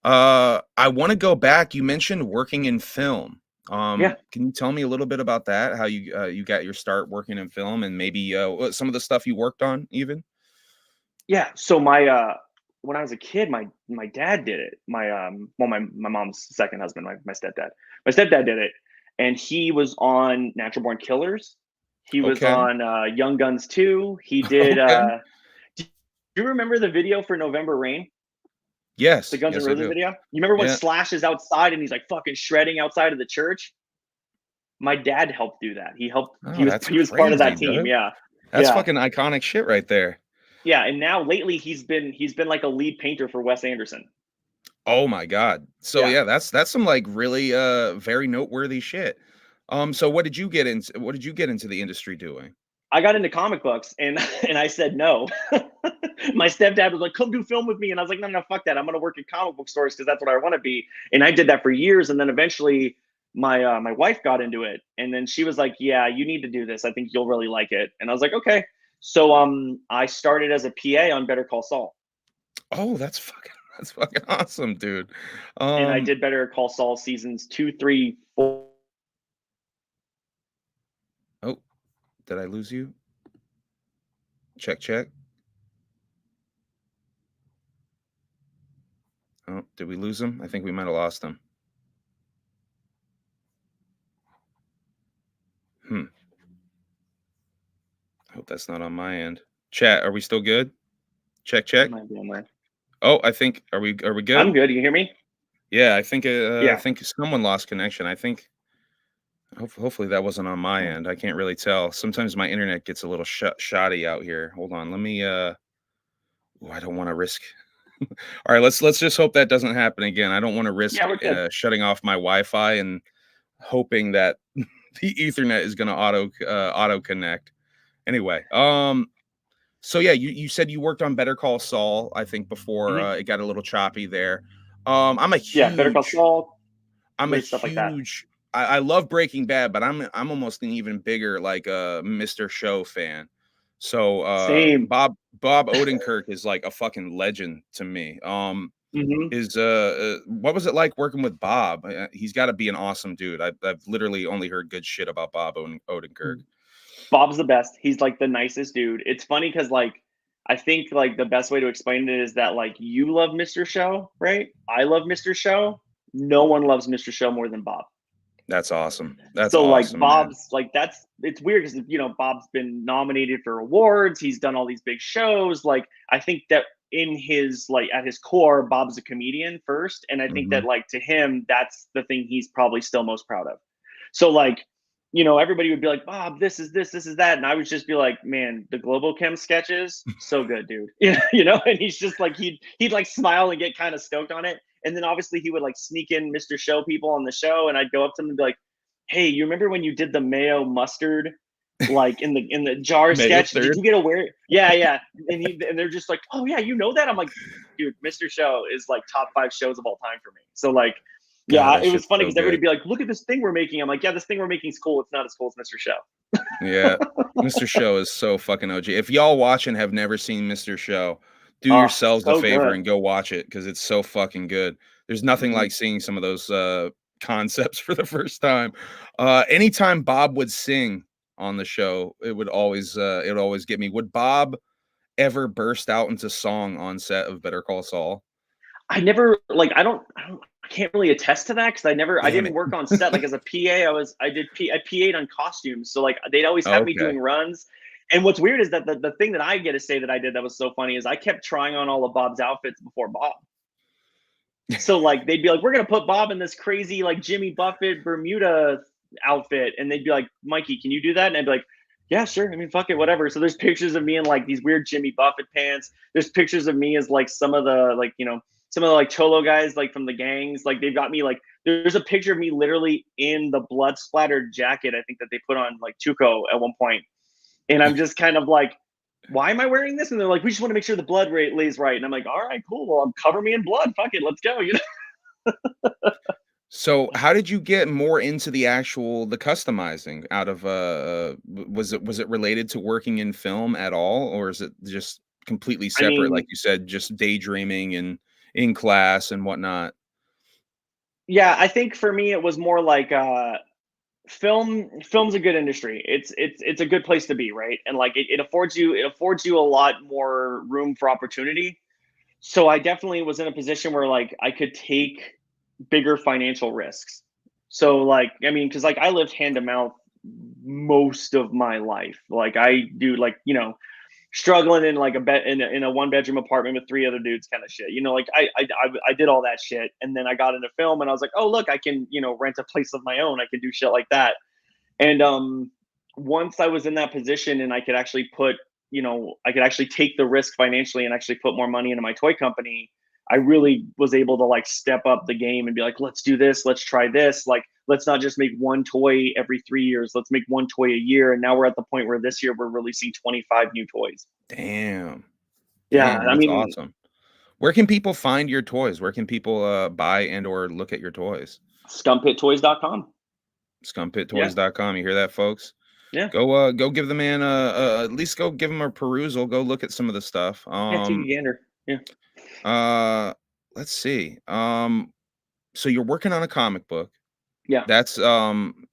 A: want to go back. You mentioned working in film.
B: Yeah.
A: Can you tell me a little bit about that? How you got your start working in film, and maybe some of the stuff you worked on, even?
B: Yeah. So my when I was a kid, my dad did it. My mom's second husband, my stepdad. My stepdad did it, and he was on Natural Born Killers. He was
A: Okay.
B: on Young Guns 2. He did.
A: Okay.
B: Do you remember the video for November Rain?
A: Yes.
B: The Guns N'
A: Yes, I
B: Roses
A: do.
B: video? You remember when
A: Yeah.
B: Slash is outside and he's like fucking shredding outside of the church? My dad helped do that. He helped.
A: Oh, that's
B: He was part of that
A: crazy,
B: team.
A: dude.
B: Yeah,
A: That's
B: yeah,
A: fucking iconic shit right there.
B: yeah. And now lately he's been like a lead painter for Wes Anderson.
A: Oh my God. So
B: Yeah.
A: yeah, that's some like really very noteworthy shit. So what did you get into the industry doing?
B: I got into comic books and and I said no. My stepdad was like, "Come do film with me," and I was like, "No, no, fuck that. I'm gonna work in comic book stores because that's what I want to be." And I did that for years, and then eventually my wife got into it, and then she was like, "Yeah, you need to do this. I think you'll really like it." And I was like, "Okay." So I started as a PA on Better Call Saul,
A: Oh, that's fucking awesome, dude.
B: and I
A: Um,
B: did Better Call Saul seasons 2, 3, 4.
A: oh, did I lose you? Check, check. Oh, did we lose him? I think we might have lost him. Hmm. Hope that's not on my end. Chat, are we still good? Check,
B: It
A: check.
B: might be on there.
A: Oh, I think are we
B: I'm
A: good?
B: good. You hear me?
A: Yeah, I
B: Yeah.
A: think someone lost connection. I think hopefully that wasn't on my
B: Oh,
A: end. I can't really tell. Sometimes my internet gets a little shoddy out here. Hold on. Let me ooh, I don't want to risk. All right, let's just hope that doesn't happen again. I don't want to risk
B: yeah, we're good.
A: shutting off my Wi-Fi and hoping that the Ethernet is going to auto connect. Anyway, so yeah, you said you worked on Better Call Saul, I think before
B: Mhm.
A: it got a little choppy there. Um, I'm a
B: Yeah, Better Call
A: huge
B: Saul,
A: I'm a
B: weird stuff like that.
A: huge I love Breaking Bad, but I'm almost an even bigger like Mr. Show fan. So
B: Same.
A: Bob Odenkirk is like a fucking legend to me.
B: Mhm.
A: Is what was it like working with Bob? He's got to be an awesome dude. I've literally only heard good shit about Odenkirk.
B: Bob's the best. He's like the nicest dude. It's funny because like I think like the best way to explain it is that like you love Mr. Show, right? I love Mr. Show. No one loves Mr. Show more than Bob.
A: That's awesome. That's
B: So like
A: awesome, man.
B: Bob's like that's it's weird because Bob's been nominated for awards. He's done all these big shows. Like I think that in his like at his core, Bob's a comedian first, and I think that
A: Mhm.
B: like to him, that's the thing he's probably still most proud of. So like everybody would be like, Bob, this is this, this is that, and I would just be like, man, the Global Chem sketches, so good, dude. And he's just like he'd like smile and get kind of stoked on it, and then obviously he would like sneak in Mr. Show people on the show, and I'd go up to him and be like, hey, you remember when you did the mayo mustard like in the jar
A: Mayo
B: sketch? Did
A: third.
B: you get aware? Yeah, yeah. And they're just like, oh yeah, you know that? I'm like, dude, Mr. Show is like top 5 shows of all time for me. So like,
A: God,
B: yeah,
A: that
B: it was
A: shit's
B: funny
A: so
B: because everybody
A: good.
B: be like, look at this thing we're making. I'm like, yeah, this thing we're making is cool. It's not as cool as Mr. Show.
A: Yeah. Mr. Show is so fucking OG. If y'all watch and have never seen Mr. Show, do
B: Oh,
A: yourselves a
B: so
A: favor
B: good.
A: and go watch it because it's so fucking good. There's nothing
B: Mhm.
A: like seeing some of those concepts for the first time. Anytime Bob would sing on the show, it would always get me. Would Bob ever burst out into song on set of Better Call Saul?
B: I never like I can't really attest to that because I
A: Damn
B: didn't
A: it.
B: work on set like as a PA. I PA'd on costumes, so like they'd always have me
A: Okay.
B: doing runs. And what's weird is that the thing that I get to say that I did that was so funny is I kept trying on all of Bob's outfits before Bob. So like they'd be like, we're gonna put Bob in this crazy like Jimmy Buffett Bermuda outfit, and they'd be like, Mikey, can you do that? And I'd be like, yeah, sure. I mean, fuck it, whatever. So there's pictures of me in like these weird Jimmy Buffett pants. There's pictures of me as like some of the like some of the like cholo guys like from the gangs. Like they've got me like there's a picture of me literally in the blood splattered jacket I think that they put on like Tuco at one point, and I'm just kind of like, why am I wearing this? And they're like, we just want to make sure the blood rate lays right. And I'm like, all right, cool. Well, cover me in blood. Fuck it, let's go.
A: So, how did you get more into the customizing out of was it related to working in film at all, or is it just completely
B: I
A: separate, like
B: mean,
A: you said, just daydreaming and in class and whatnot?
B: yeah, I think for me it was more like film's a good industry. It's a good place to be, right? And like it affords you a lot more room for opportunity. So I definitely was in a position where like I could take bigger financial risks. So like I mean, because like I lived hand to mouth most of my life. Like I do like struggling in like a bed in a 1 bedroom apartment with 3 other dudes kind of shit. Like I did all that shit, and then I got into film, and I was like, oh look, I can rent a place of my own. I can do shit like that. And once I was in that position, and I could actually take the risk financially and actually put more money into my toy company. I really was able to like step up the game and be like, let's do this, let's try this. Like, let's not just make one toy every 3 years. Let's make one toy a year. And now we're at the point where this year we're releasing 25 new toys.
A: Damn.
B: Yeah,
A: Damn,
B: I
A: that's
B: mean,
A: awesome. Where can people find your toys? Where can people buy and or look at your toys?
B: scumpittoys.com. Yeah,
A: Scumpittoys.com. You hear that, folks?
B: yeah,
A: Go give the man at least go give him a perusal. Go look at some of the stuff.
B: yeah. Take a gander. Yeah,
A: Uh let's see. So you're working on a comic book.
B: yeah.
A: That's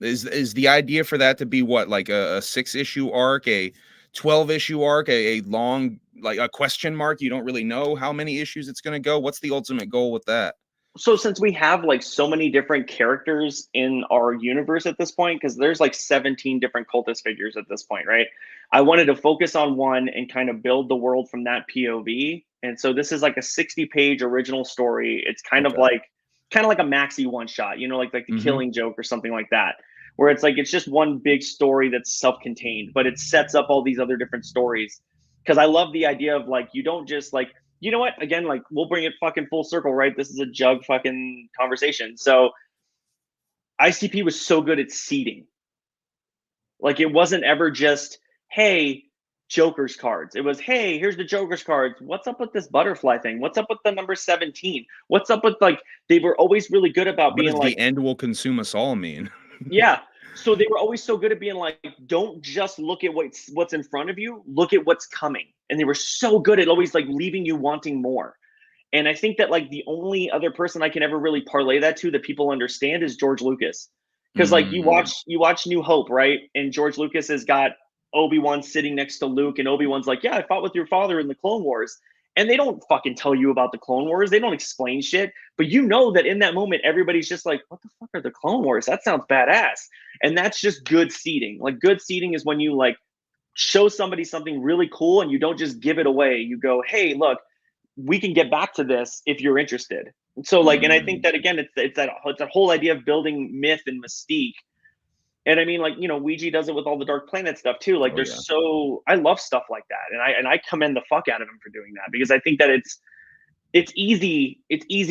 A: is the idea for that to be what, like a 6 issue arc, a 12 issue arc, a long, like a question mark? You don't really know how many issues it's going to go. What's the ultimate goal with that?
B: So since we have like so many different characters in our universe at this point, because there's like 17 different cultist figures at this point, right? I wanted to focus on one and kind of build the world from that POV. And so this is like a 60-page original story. It's
A: Okay.
B: kind of like a maxi one shot, you know, like the
A: Mhm.
B: Killing Joke or something like that, where it's like it's just one big story that's self-contained, but it sets up all these other different stories. Because I love the idea of like you don't just like, you know what? Again, like we'll bring it fucking full circle, right? This is a jug fucking conversation. So ICP was so good at seeding. Like it wasn't ever just, hey, Joker's cards. It was, hey, here's the Joker's cards. What's up with this butterfly thing? What's up with the number 17? What's up with like, they were always really good about
A: What
B: being
A: does
B: like,
A: the end will consume us all mean?
B: yeah. So they were always so good at being like, don't just look at what's in front of you, look at what's coming. And they were so good at always like leaving you wanting more. And I think that like the only other person I can ever really parlay that to that people understand is George Lucas. Because like
A: Mm,
B: you watch New Hope, right? And George Lucas has got Obi-Wan sitting next to Luke, and Obi-Wan's like, yeah, I fought with your father in the Clone Wars. And they don't fucking tell you about the Clone Wars. They don't explain shit. But you know that in that moment, everybody's just like, what the fuck are the Clone Wars? That sounds badass. And that's just good seeding. Like good seeding is when you like show somebody something really cool and you don't just give it away. You go, hey, look, we can get back to this if you're interested. So like, and I think
A: mm.
B: that again, it's that whole idea of building myth and mystique. And I mean, like, you know, Ouija does it with all the Dark Planet stuff too. Like,
A: Oh yeah.
B: I love stuff like that, and I commend the fuck out of him for doing that because I think that it's easy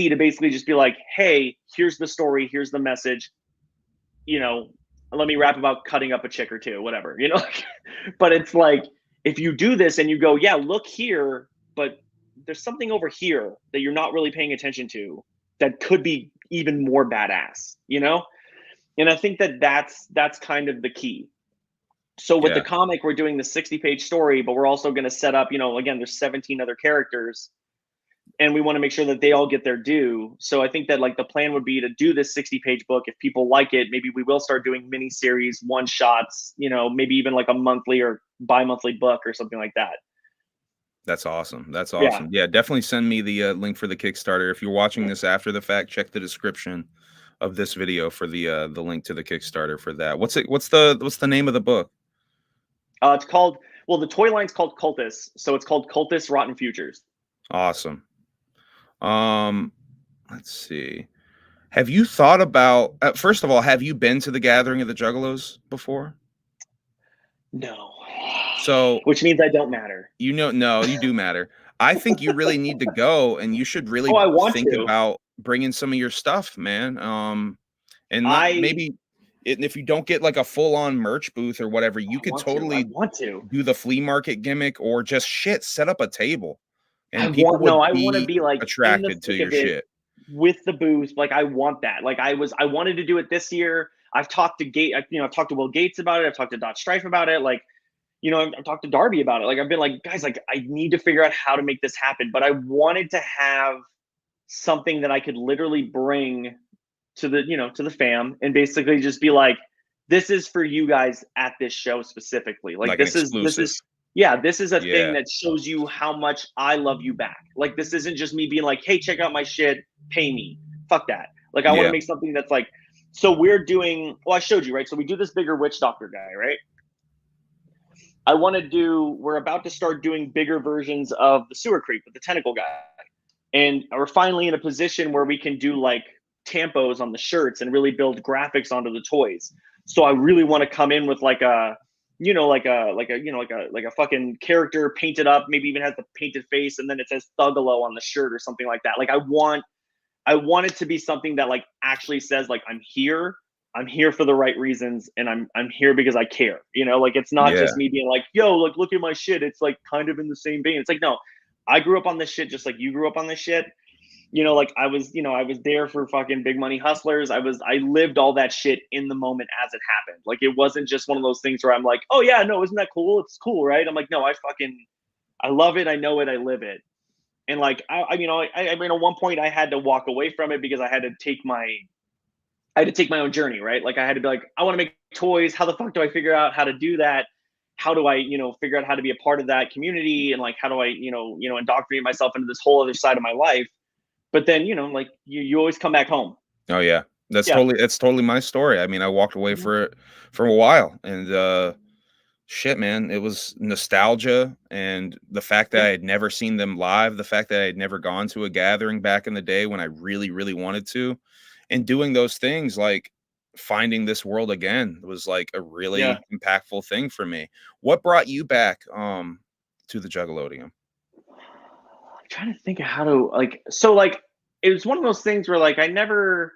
B: to basically just be like, hey, here's the story, here's the message, you know, let me rap about cutting up a chick or two, whatever, you know. But it's like if you do this and you go, yeah, look here, but there's something over here that you're not really paying attention to that could be even more badass, you know? And I think that that's kind of the key. So with the
A: Yeah.
B: comic, we're doing the 60-page story, but we're also going to set up, you know, again, there's 17 other characters and we want to make sure that they all get their due. So I think that like the plan would be to do this 60-page book. If people like it, maybe we will start doing mini series, one shots, you know, maybe even like a monthly or bi-monthly book or something like that.
A: That's awesome. That's
B: Yeah.
A: awesome. Yeah, definitely send me the link for the Kickstarter. If you're watching this after the fact, check the description of this video for the link to the Kickstarter for that. What's the name of the book?
B: It's called, well, the toy line's called Cultist. So it's called Cultist Rotten Futures.
A: Awesome. Um, let's see. Have you thought about first of all, have you been to the Gathering of the Juggalos before?
B: No.
A: So,
B: Which means I don't matter.
A: you know, no, you do matter. I think you really need to go, and you should
B: Oh,
A: really
B: I want
A: think
B: to.
A: about bringing some of your stuff, man. And not
B: I
A: maybe if you don't get like a full on merch booth or whatever, you
B: I
A: could
B: want to. I
A: totally
B: want to.
A: do the flea market gimmick or just shit, set up a table,
B: I
A: and people
B: want no,
A: would
B: I want to
A: be
B: be like in the
A: attracted to
B: thick
A: your
B: of it
A: shit.
B: with the booth. Like I want that. Like I wanted to do it this year. I've talked to I've talked to Will Gates about it. I've talked to Dot Strife about it. Like, you know, I've talked to Darby about it. Like I've been like, guys, like I need to figure out how to make this happen. But I wanted to have something that I could literally bring to the, you know, to the fam and basically just be like, this is for you guys at this show specifically. Like
A: Like an
B: this
A: exclusive.
B: is yeah, this is a thing
A: Yeah.
B: that shows you how much I love you back. Like this isn't just me being like, hey, check out my shit, pay me. Fuck that. Like I want to
A: Yeah.
B: make something that's like, so we're doing, well, I showed you, right? So we do this bigger witch doctor guy, right? I want to do, we're about to start doing bigger versions of the sewer creep with the tentacle guy. And we're finally in a position where we can do like tampos on the shirts and really build graphics onto the toys. So I really want to come in with like like a fucking character painted up, maybe even has the painted face, and then it says Thuggalo on the shirt or something like that. Like I want it to be something that like actually says like I'm here for the right reasons, and I'm here because I care. Like it's not
A: Yeah.
B: just me being like, yo, like look at my shit. It's like kind of in the same vein. It's like, no, I grew up on this shit just like you grew up on this shit. Like I was there for fucking Big Money Hustlers. I lived all that shit in the moment as it happened. Like it wasn't just one of those things where I'm like, oh yeah, no, isn't that cool? It's cool, right? I'm like, no, I love it, I know it, I live it. And like I mean, at one point I had to walk away from it because I had to take my own journey, right? Like I had to be like, I want to make toys. How the fuck do I figure out how to do that? How do I, figure out how to be a part of that community? And like, how do I, indoctrinate myself into this whole other side of my life? But then, like you always come back home.
A: Oh yeah.
B: Yeah.
A: That's totally my story. I mean, I walked away
B: Mhm.
A: for a while, and shit, man, it was nostalgia, and the fact that
B: Yeah.
A: I had never seen them live, the fact that I had never gone to a gathering back in the day when I really, really wanted to, and doing those things, like finding this world again was like a
B: Yeah.
A: really impactful thing for me. What brought you back to the Juggalodium?
B: I'm trying to think of how to like it was one of those things where like I never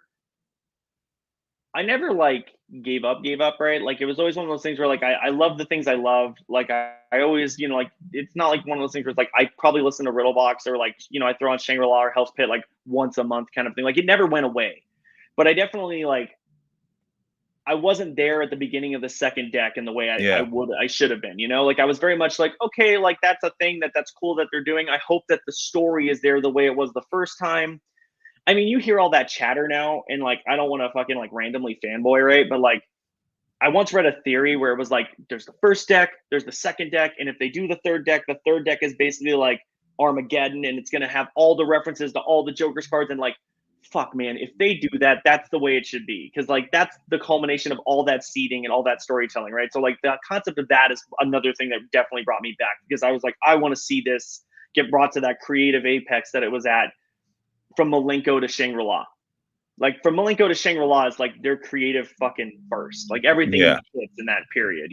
B: like gave up, right? Like it was always one of those things where like I love the things I love. Like I always, like it's not like one of those things where it's like I probably listen to Riddlebox or like, I throw on Shangri-La or Hell's Pit like once a month kind of thing. Like it never went away. But I definitely like I wasn't there at the beginning of the second deck in the way
A: Yeah.
B: I should have been, like I was very much like, okay, like that's a thing that's cool that they're doing. I hope that the story is there the way it was the first time. I mean, you hear all that chatter now, and like I don't want to fucking like randomly fanboy, right? But like I once read a theory where it was like there's the first deck, there's the second deck, and if they do the third deck is basically like Armageddon, and it's gonna have all the references to all the Joker's cards, and like, fuck, man, if they do that, that's the way it should be, because like that's the culmination of all that seeding and all that storytelling, right? So like the concept of that is another thing that definitely brought me back because I was like, I want to see this get brought to that creative apex that it was at from Malenko to Shangri-La. Like from Malenko to Shangri-La is like their creative fucking first. Like everything
A: Yeah.
B: hits in that period.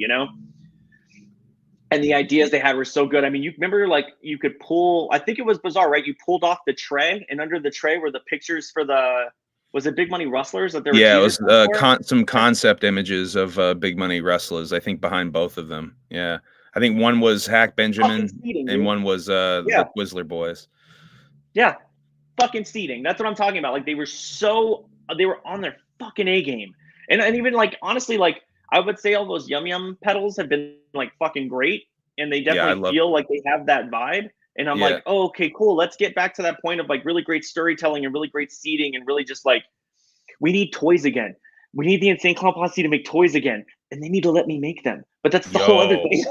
B: And the ideas they had were so good. I mean, you remember like you could pull, I think it was bizarre, right? You pulled off the tray, and under the tray were the pictures for was it Big Money Rustlers that there were
A: Yeah, it
B: teasers
A: was
B: for?
A: some concept images of big money wrestlers, I think, behind both of them. Yeah. I think one was Hack
B: Fucking
A: Benjamin
B: seating,
A: and
B: dude.
A: one was
B: Yeah.
A: the Twizzler boys.
B: Yeah. Fucking seating. That's what I'm talking about. Like they were on their fucking A game. And even like honestly, like I would say all those yum yum pedals have been like fucking great, and they
A: Yeah, I
B: definitely
A: love.
B: feel like they have that vibe. And I'm
A: Yeah.
B: like, oh, okay, cool. Let's get back to that point of like really great storytelling and really great seating and really just like we need toys again. We need the Insane Clown Posse to make toys again, and they need to let me make them. But that's the whole other
A: Yo.
B: thing.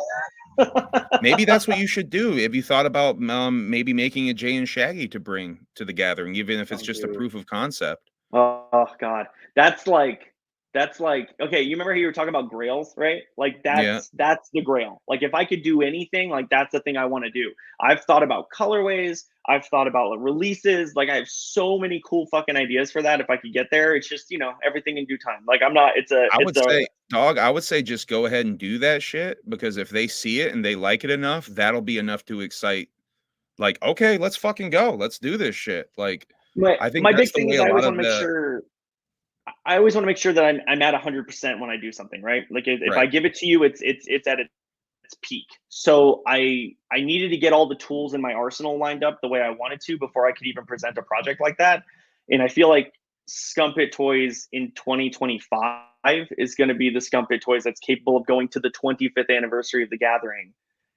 A: Maybe that's what you should do. Have you thought about maybe making a Jay and Shaggy to bring to the gathering, even if it's
B: Oh,
A: just a
B: dude.
A: proof of concept?
B: Oh God, that's like okay. You remember how you were talking about grails, right? Like
A: Yeah.
B: that's the grail. Like if I could do anything, like that's the thing I want to do. I've thought about colorways. I've thought about like, releases. Like I have so many cool fucking ideas for that. If I could get there, it's just everything in due time. Like I'm not.
A: I
B: It's
A: would
B: a
A: say, dog, I would say just go ahead and do that shit, because if they see it and they like it enough, that'll be enough to excite. Like, okay, let's fucking go. Let's do this shit. Like,
B: my
A: I think
B: my
A: that's
B: big
A: the
B: thing
A: way
B: is
A: a
B: I always
A: lot
B: want to
A: of
B: make
A: the
B: sure I always want to make sure that I'm at 100% when I do something, right? Like if I
A: right.
B: give it to you, it's at its peak. So I needed to get all the tools in my arsenal lined up the way I wanted to before I could even present a project like that. And I feel like Scum Pit Toys in 2025 is going to be the Scum Pit Toys that's capable of going to the 25th anniversary of the gathering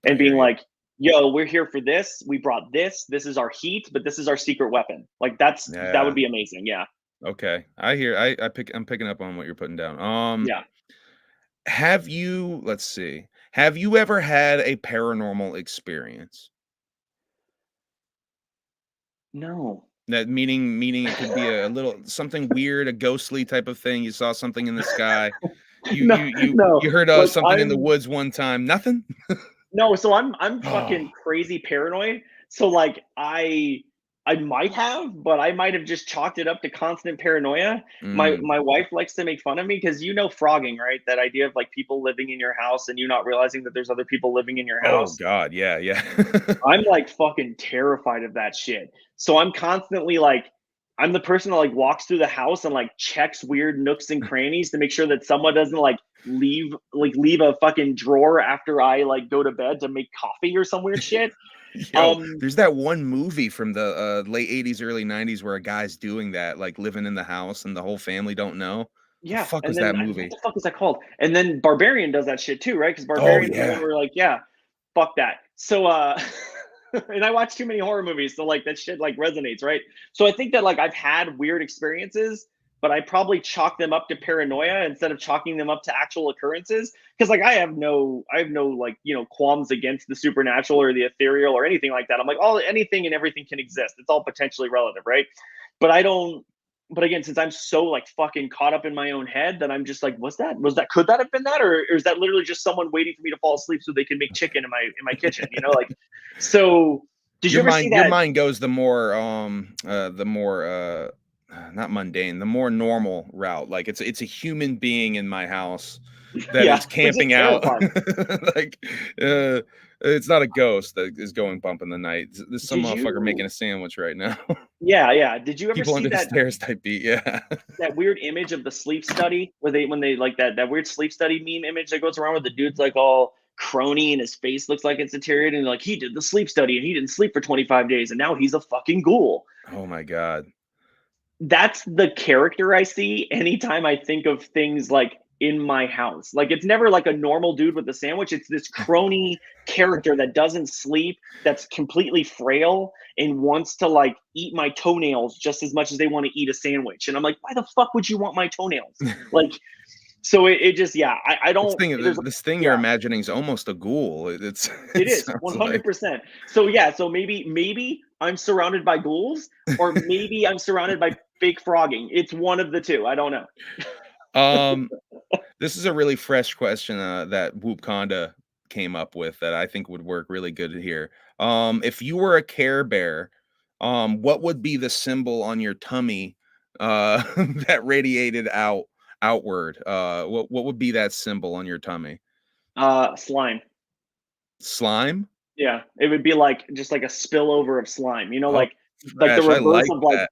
A: I
B: and
A: hear
B: being
A: you.
B: like, yo, we're here for this. We brought this. This is our heat, but this is our secret weapon. Like that would
A: Yeah.
B: be amazing. Yeah.
A: Okay. I'm picking up on what you're putting down.
B: Yeah.
A: Let's see. Have you ever had a paranormal experience?
B: No.
A: That meaning it could be a little something weird, a ghostly type of thing. You saw something in the sky. You
B: No,
A: you you
B: no.
A: you heard
B: Like
A: something in the woods one time. Nothing?
B: no, so I'm
A: Oh,
B: fucking crazy paranoid. So like I might have, but I might have just chalked it up to constant paranoia.
A: Mm.
B: My wife likes to make fun of me because frogging, right? That idea of like people living in your house and you not realizing that there's other people living in your
A: Oh
B: house.
A: god, yeah, yeah.
B: I'm like fucking terrified of that shit. So I'm constantly like, I'm the person that like walks through the house and like checks weird nooks and crannies to make sure that someone doesn't like leave a fucking drawer after I like go to bed to make coffee or some weird shit.
A: Yo,
B: Um,
A: there's that one movie from the, late '80s, early '90s where a guy's doing that, like, living in the house and the whole family don't know. The
B: Yeah,
A: fuck
B: and
A: was
B: then
A: that
B: what
A: movie?
B: the fuck is that called? And then Barbarian does that shit too, right? Because
A: Oh,
B: Barbarian's the one
A: yeah.
B: where like, yeah, fuck that. So and I watch too many horror movies, so like that shit like resonates, right? So I think that like I've had weird experiences, but I probably chalk them up to paranoia instead of chalking them up to actual occurrences. Because like I have no like qualms against the supernatural or the ethereal or anything like that. I'm like all anything and everything can exist. It's all potentially relative, right? But I don't but again, since I'm so like fucking caught up in my own head that I'm just like, could that have been that? Or is that literally just someone waiting for me to fall asleep so they can make chicken in my kitchen? Like so did you ever see
A: Your
B: that?
A: mind goes the more, not mundane, the more normal route, like, it's a human being in my house that
B: Yeah,
A: is
B: which is
A: camping out,
B: terrifying.
A: like, uh, it's not a ghost that is going bump in the night. There's some
B: Did
A: motherfucker making
B: you
A: a sandwich right now.
B: Yeah, yeah. Did you ever
A: People
B: see
A: under the
B: that
A: stairs type beat, yeah.
B: weird image of the sleep study where they when they like that weird sleep study meme image that goes around where the dude's like all crony and his face looks like it's deteriorated and like he did the sleep study and he didn't sleep for 25 days and now he's a fucking ghoul.
A: Oh my god.
B: That's the character I see anytime I think of things like in my house. Like it's never like a normal dude with a sandwich. It's this crony character that doesn't sleep, that's completely frail and wants to like eat my toenails just as much as they want to eat a sandwich. And I'm like, why the fuck would you want my toenails? Like, so it just, yeah, I
A: This
B: don't,
A: thing
B: there's a,
A: this thing you're
B: yeah,
A: imagining is almost a ghoul. It's
B: it
A: it
B: is
A: sounds like
B: 100%. So yeah, so maybe I'm surrounded by ghouls or maybe I'm surrounded by fake frogging. It's one of the two. I don't know.
A: um, this is a really fresh question, that Whoop Conda came up with that I think would work really good here. If you were a Care Bear, what would be the symbol on your tummy, that radiated outward? What would be that symbol on your tummy?
B: Slime.
A: Slime?
B: Yeah, it would be like just like a spillover of slime.
A: Oh,
B: Like the
A: fresh. I
B: reverse
A: like
B: of like
A: that.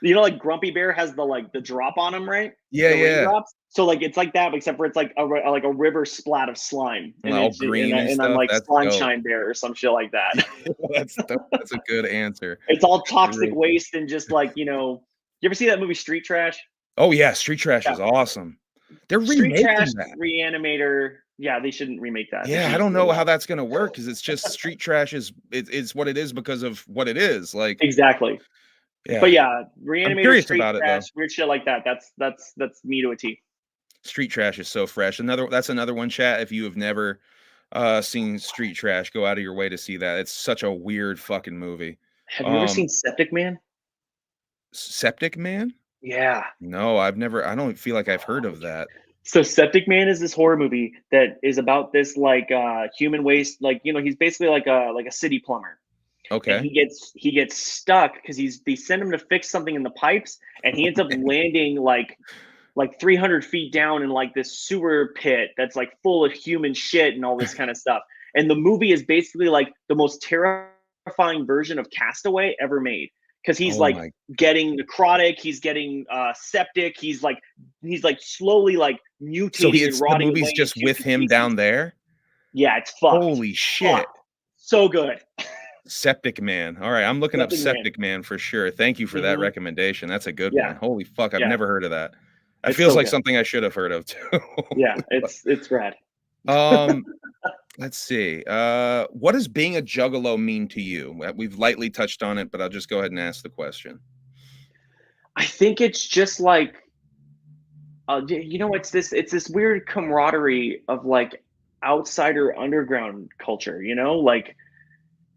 B: like Grumpy Bear has the drop on him, right?
A: Yeah,
B: The
A: yeah.
B: raindrops. So like it's like that, except for it's like like a river splat of slime, and
A: All
B: it's
A: green and
B: and I'm
A: stuff.
B: like
A: That's
B: slime
A: dope.
B: shine bear or some shit like that.
A: That's dope. That's a good answer.
B: It's all
A: That's a
B: toxic
A: really good.
B: waste and just like You ever see that movie Street Trash?
A: Oh, yeah, Street Trash
B: Yeah,
A: is awesome. They're
B: Street Trash,
A: remaking that.
B: Reanimator. Yeah, they shouldn't remake that. They
A: Yeah,
B: should
A: I
B: just
A: don't
B: leave it
A: know how
B: alone.
A: that's gonna work because it's just Street Trash is it's what it is because of what it is, like,
B: Exactly. But
A: yeah.
B: yeah,
A: I'm
B: Reanimator,
A: curious
B: Street
A: about it,
B: Trash,
A: though.
B: weird shit like that. That's me to a T.
A: Street Trash is so fresh. That's another one, chat. If you have never, seen Street Trash, go out of your way to see that. It's such a weird fucking movie.
B: Have you ever
A: Um,
B: seen Septic Man?
A: Septic Man?
B: Yeah.
A: No, I don't feel like I've heard of that.
B: So Septic Man is this horror movie that is about this like human waste, like he's basically like a city plumber. And
A: Okay.
B: he gets stuck because they send him to fix something in the pipes and he ends up landing like 300 feet down in like this sewer pit that's like full of human shit and all this kind of stuff. And the movie is basically like the most terrifying version of Castaway ever made because he's
A: Oh
B: like
A: my
B: getting necrotic, he's getting septic, he's like slowly like
A: so he
B: mutating and
A: it's the
B: rotting
A: movie's
B: away
A: just
B: into
A: with him
B: pieces.
A: down there?
B: Yeah, it's fucked.
A: Holy shit.
B: Fucked. So good.
A: Septic Man. Alright, I'm looking up
B: Septic Man.
A: Septic Man for sure. Thank you for that
B: Hmm.
A: recommendation. That's a good one.
B: Yeah,
A: Holy fuck, I've
B: yeah,
A: never heard of that. That
B: it's
A: feels
B: so
A: like
B: good.
A: something I should have heard of too.
B: Yeah,
A: Holy fuck.
B: it's rad.
A: Um, let's see. What does being a juggalo mean to you? We've lightly touched on it, but I'll just go ahead and ask the question.
B: I think it's just like it's this weird camaraderie of like outsider underground culture, like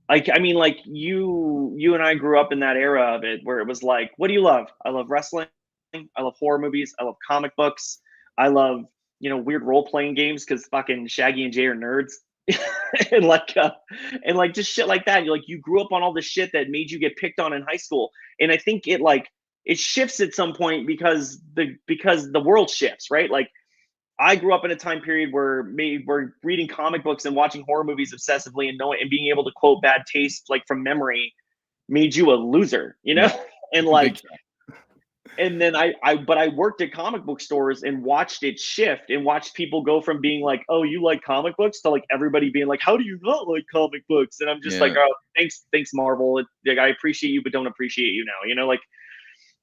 B: I mean like you and I grew up in that era of it where it was like, what do you love? I love wrestling, I love horror movies, I love comic books, I love weird role playing games because fucking Shaggy and Jay are nerds. and like uh, and like just shit like that. You grew up on all the shit that made you get picked on in high school, and I think it shifts at some point because the world shifts, right? Like I grew up in a time period where we're reading comic books and watching horror movies obsessively and knowing and being able to quote bad taste like from memory made you a loser, you know?
A: Yeah,
B: And
A: big
B: like
A: time.
B: and then I worked at comic book stores and watched it shift and watched people go from being like, "Oh, you like comic books?" to like everybody being like, "How do you not like comic books?" And I'm just like,
A: Yeah,
B: "Oh, thanks Marvel. Like I appreciate you but don't appreciate you now." You know,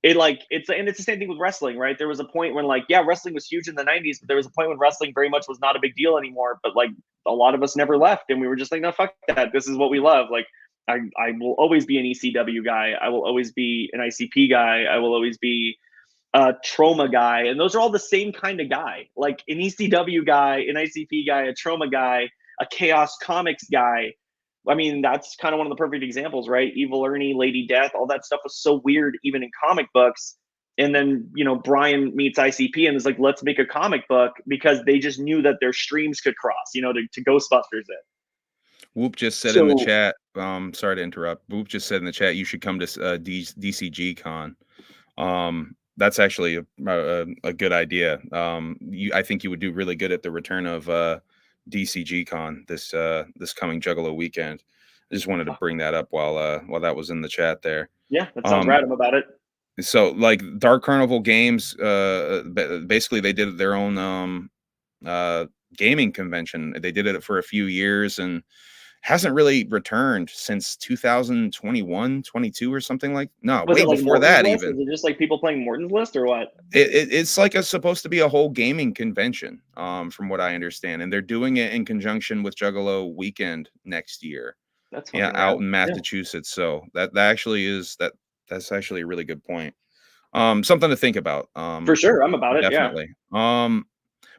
B: it's the same thing with wrestling, right? There was a point when like yeah, wrestling was huge in the 90s, but there was a point when wrestling very much was not a big deal anymore, but like a lot of us never left and we were just like, "No, fuck that. This is what we love." Like I will always be an ECW guy. I will always be an ICP guy. I will always be a trauma guy, and those are all the same kind of guy. Like an ECW guy, an ICP guy, a trauma guy, a Chaos Comics guy. I mean, that's kind of one of the perfect examples, right? Evil Ernie, Lady Death, all that stuff was so weird, even in comic books. And then, Brian meets ICP and is like, let's make a comic book because they just knew that their streams could cross, to Ghostbusters it.
A: Whoop just said in the
B: So,
A: chat, sorry to interrupt. Whoop just said in the chat, you should come to DCG Con. That's actually a good idea. I think you would do really good at the return of DCG Con this coming Juggalo weekend. I just wanted to bring that up while that was in the chat there.
B: yeah, that sounds
A: Um,
B: rad. I'm about it.
A: so like Dark Carnival Games, basically they did their own uh, gaming convention. They did it for a few years and hasn't really returned since 2021, 22 or something like no,
B: Was
A: way
B: it like
A: before
B: Morton's
A: that
B: List?
A: even.
B: Is it just like people playing Morton's List or what?
A: It's like a supposed to be a whole gaming convention, from what I understand, and they're doing it in conjunction with Juggalo Weekend next year.
B: That's
A: Yeah,
B: fucking
A: out
B: rad.
A: in
B: Yeah.
A: Massachusetts. So that actually that's actually a really good point. Something to think about.
B: For sure, I'm about it, yeah.
A: Definitely.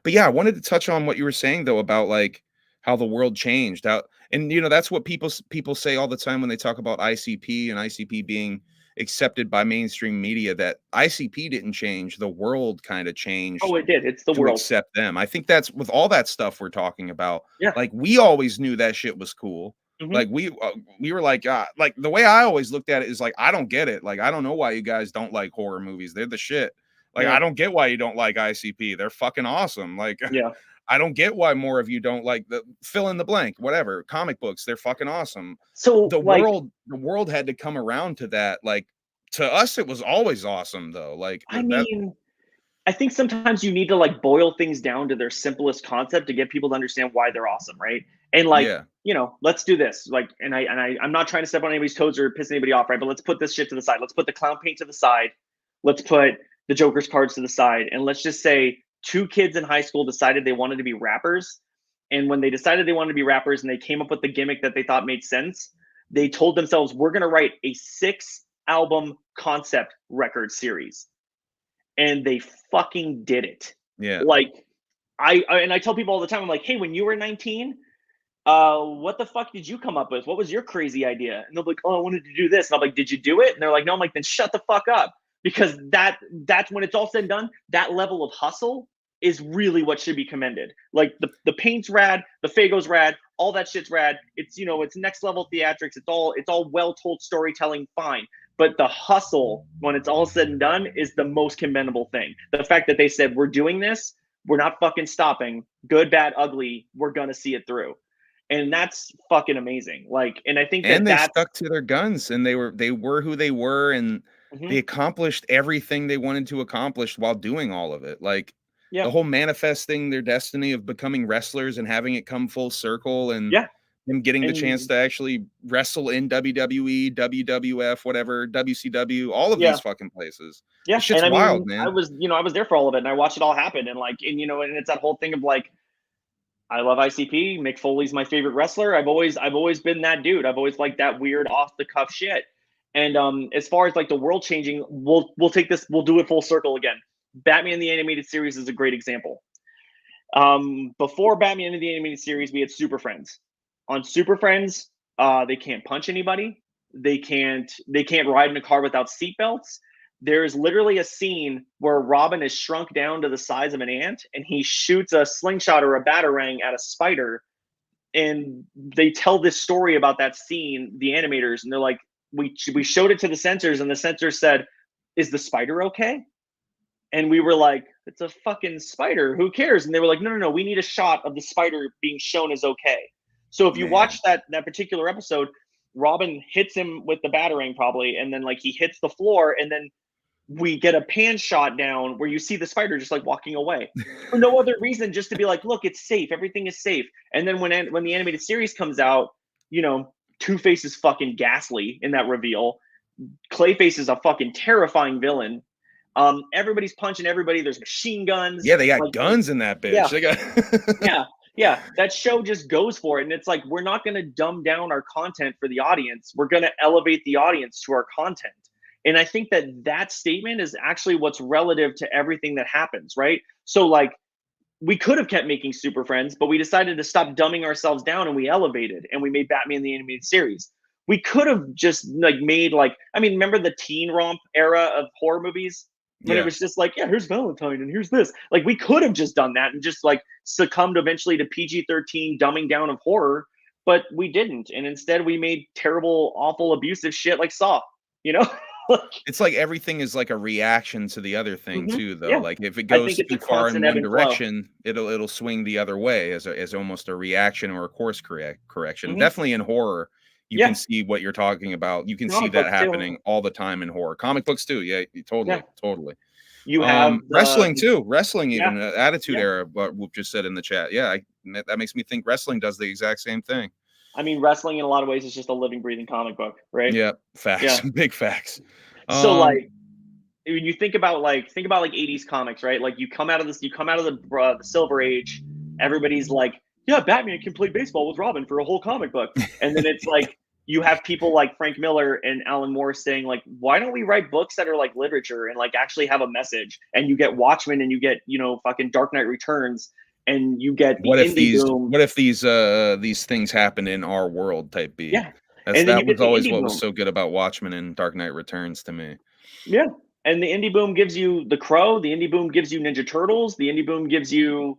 A: But yeah, I wanted to touch on what you were saying though about like how the world changed out, and that's what people say all the time when they talk about ICP and ICP being accepted by mainstream media, that ICP didn't change, the world kind of
B: Oh,
A: changed
B: it did, it's the
A: to
B: world.
A: accept them. I think that's with all that stuff we're talking about.
B: Yeah,
A: Like we always knew that shit was cool.
B: mhm,
A: Like we were like the way I always looked at it is like I don't get it. Like I don't know why you guys don't like horror movies. They're the shit. Like I
B: yeah,
A: don't get why you don't like ICP. They're fucking awesome. Like
B: yeah.
A: I don't get why more of you don't like the fill in the blank, whatever. Comic books, they're fucking awesome.
B: So,
A: The world had to come around to that. Like to us, it was always awesome though. Like
B: I
A: that
B: mean, I think sometimes you need to, like, boil things down to their simplest concept to get people to understand why they're awesome, right? And, like,
A: yeah.
B: let's do this, like, I'm not trying to step on anybody's toes or piss anybody off, right? But let's put this shit to the side. Let's put the clown paint to the side. Let's put the Joker's cards to the side, and let's just say 2 kids in high school decided they wanted to be rappers, and when they decided they wanted to be rappers and they came up with the gimmick that they thought made sense, they told themselves, "We're gonna write a 6-album concept record series." And they fucking did it.
A: Yeah.
B: Like, I tell people all the time, I'm like, "Hey, when you were 19, what the fuck did you come up with? What was your crazy idea?" And they'll be like, "Oh, I wanted to do this." And I'm like, "Did you do it?" And they're like, "No." I'm like, "Then shut the fuck up." Because that's when it's all said and done, that level of hustle is really what should be commended. Like the paint's rad, the Fago's rad, all that shit's rad. It's next level theatrics. It's all well told storytelling, fine. But the hustle, when it's all said and done, is the most commendable thing. The fact that they said, "We're doing this, we're not fucking stopping, good, bad, ugly, we're gonna see it through." And that's fucking amazing. Like, and I think that
A: And they
B: that's
A: stuck to their guns and they were who they were and they
B: mhm,
A: accomplished everything they wanted to accomplish while doing all of it. Like
B: yeah,
A: the whole manifesting their destiny of becoming wrestlers and having it come full circle and
B: yeah,
A: them getting the chance
B: and
A: to actually wrestle in WWE, WWF, whatever, WCW, all of these
B: yeah,
A: fucking places. The
B: yeah.
A: shit's
B: And I
A: wild,
B: mean,
A: man.
B: I was there for all of it, and I watched it all happen, and like, and it's that whole thing of like, I love ICP. Mick Foley's my favorite wrestler. I've always been that dude. I've always liked that weird off the cuff shit. And as far as like the world changing, we'll take this. We'll do it full circle again. Batman the animated series is a great example. Before Batman the animated series, we had Super Friends. On Super Friends, they can't punch anybody. They can't ride in a car without seatbelts. There's literally a scene where Robin is shrunk down to the size of an ant, and he shoots a slingshot or a batarang at a spider and they tell this story about that scene, the animators, and they're like, we showed it to the censors, and the censors said, "Is the spider okay?" And we were like, "It's a fucking spider. Who cares?" And they were like, "No, no, no. We need a shot of the spider being shown as okay." So if you watch
A: Man.
B: that particular episode, Robin hits him with the batarang probably, and then like he hits the floor, and then we get a pan shot down where you see the spider just like walking away for no other reason, just to be like, look, it's safe, everything is safe. And then when the animated series comes out, you know, Two-Face is fucking ghastly in that reveal. Clayface is a fucking terrifying villain. Everybody's punching everybody. There's machine guns.
A: Yeah, they got
B: Like,
A: guns in that bitch.
B: yeah,
A: They got
B: yeah, yeah. That show just goes for it, and it's like we're not going to dumb down our content for the audience. We're going to elevate the audience to our content. And I think that that statement is actually what's relative to everything that happens, right? So like we could have kept making Super Friends, but we decided to stop dumbing ourselves down and we elevated and we made Batman the Animated Series. We could have just like made like, I mean, remember the teen romp era of horror movies when it
A: yeah.
B: was just like, yeah, here's Valentine and here's this. Like we could have just done that and just like succumbed eventually to PG-13 dumbing down of horror, but we didn't. And instead we made terrible, awful, abusive shit like Saw, you know? Like,
A: It's like everything is like a reaction to the other thing
B: mhm,
A: too, though.
B: yeah.
A: Like if it
B: I think
A: goes
B: it's a
A: too far in
B: constant ebb
A: one
B: and flow.
A: direction, it'll swing the other way as almost a reaction or a course correction.
B: Hmm.
A: Definitely in horror, you can
B: Yeah.
A: see what you're talking about. You can see
B: Comic
A: that
B: books too.
A: happening all the time in horror. Comic books too. Yeah,
B: Yeah.
A: totally, totally.
B: You have
A: Wrestling too. Wrestling
B: yeah,
A: even Attitude
B: yeah.
A: Era. What Whoop just said in the chat. Yeah, that makes me think wrestling does the exact same thing.
B: I mean, wrestling in a lot of ways is just a living, breathing comic book, right?
A: Yeah, facts.
B: Yeah.
A: Big facts.
B: So
A: Um,
B: like when you think about like 80s comics, right? Like you come out of the Silver Age, everybody's like, yeah, Batman can play baseball with Robin for a whole comic book. And then it's like you have people like Frank Miller and Alan Moore saying like, why don't we write books that are like literature and like actually have a message? And you get Watchmen and you get, you know, fucking Dark Knight Returns and you get the indie boom.
A: what if these things happen in our world type beat?
B: Yeah. And then you
A: That
B: get
A: was
B: the
A: always
B: indie
A: what was
B: boom.
A: so good about Watchmen and Dark Knight Returns to me.
B: Yeah. And the indie boom gives you The Crow, the indie boom gives you Ninja Turtles, the indie boom gives you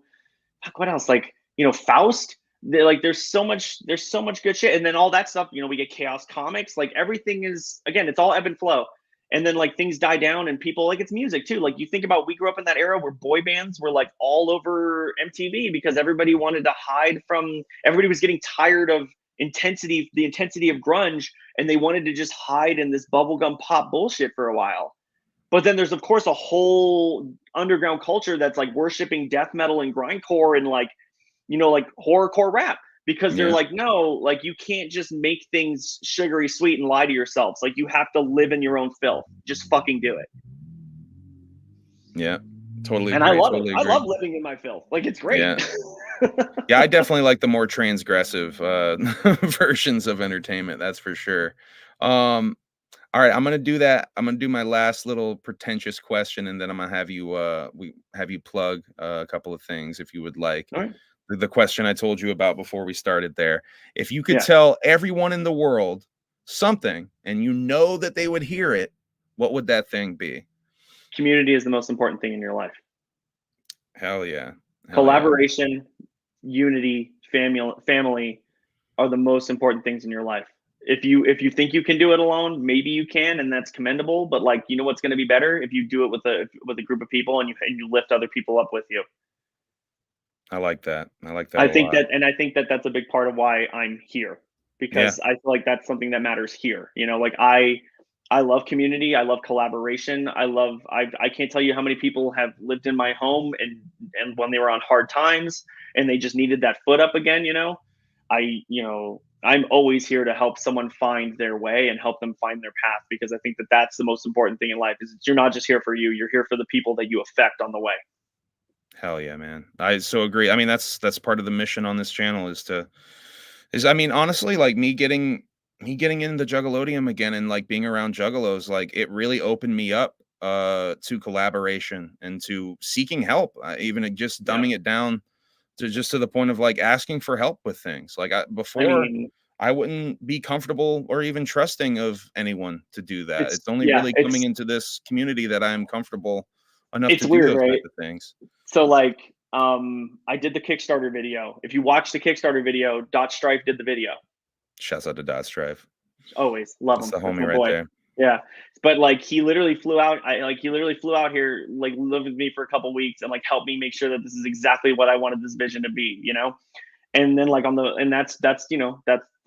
B: fuck, what else? Like, you know, Faust. Like there's so much good shit. And then all that stuff, you know, we get Chaos Comics. Like everything is again, it's all ebb and flow. And then like things die down and people like it's music too. Like you think about we grew up in that era where boy bands were like all over MTV because everybody wanted to hide from everybody was getting tired of the intensity of grunge, and they wanted to just hide in this bubblegum pop bullshit for a while. But then there's of course a whole underground culture that's like worshiping death metal and grindcore and like, you know, like horrorcore rap because they're
A: Yeah,
B: like, no, like you can't just make things sugary sweet and lie to yourselves. Like you have to live in your own filth. Just fucking do it.
A: yeah, totally
B: And I
A: agree.
B: love it.
A: Totally
B: I
A: agree.
B: love living in my filth. Like it's great.
A: Yeah, yeah, I definitely like the more transgressive versions of entertainment. That's for sure. Um, all right, I'm gonna do that. I'm gonna do my last little pretentious question, and then I'm gonna have you we have you plug a couple of things if you would like.
B: All right.
A: The question I told you about before we started there. If you could
B: Yeah.
A: tell everyone in the world something and you know that they would hear it, what would that thing be?
B: Community is the most important thing in your life.
A: Hell yeah. Hell yeah.
B: Collaboration, unity, family are the most important things in your life. If you think you can do it alone, maybe you can, and that's commendable. But like, you know what's going to be better if you do it with a group of people and you lift other people up with you.
A: I like that. I like that a lot.
B: I think that that's a big part of why I'm here
A: Yeah.
B: because I feel like that's something that matters here. You know, like I love community. I love collaboration. I can't tell you how many people have lived in my home and when they were on hard times and they just needed that foot up again, you know. I'm always here to help someone find their way and help them find their path because I think that that's the most important thing in life is you're not just here for you, you're here for the people that you affect on the way.
A: Hell yeah, man. I so agree. I mean, that's part of the mission on this channel is I mean, honestly, like me getting into Juggalodium again and like being around juggalos, like it really opened me up to collaboration and to seeking help. Even just
B: Yeah.
A: dumbing it down to just to the point of like asking for help with things. Like
B: I
A: before
B: mean,
A: I wouldn't be comfortable or even trusting of anyone to do that.
B: it's
A: It's only
B: yeah,
A: really coming into this community that I'm comfortable enough
B: it's
A: to do
B: weird,
A: those type
B: right?
A: of things.
B: So like I did the Kickstarter video. If you watch the Kickstarter video, Dot Strife did the video.
A: Shouts out to Dot Strife.
B: Always love
A: That's
B: him.
A: the
B: That's
A: homie
B: my
A: right
B: boy.
A: there.
B: Yeah, but like he literally flew out. He literally flew out here, like lived with me for a couple weeks, and like helped me make sure that this is exactly what I wanted this vision to be. And then like and that's that's the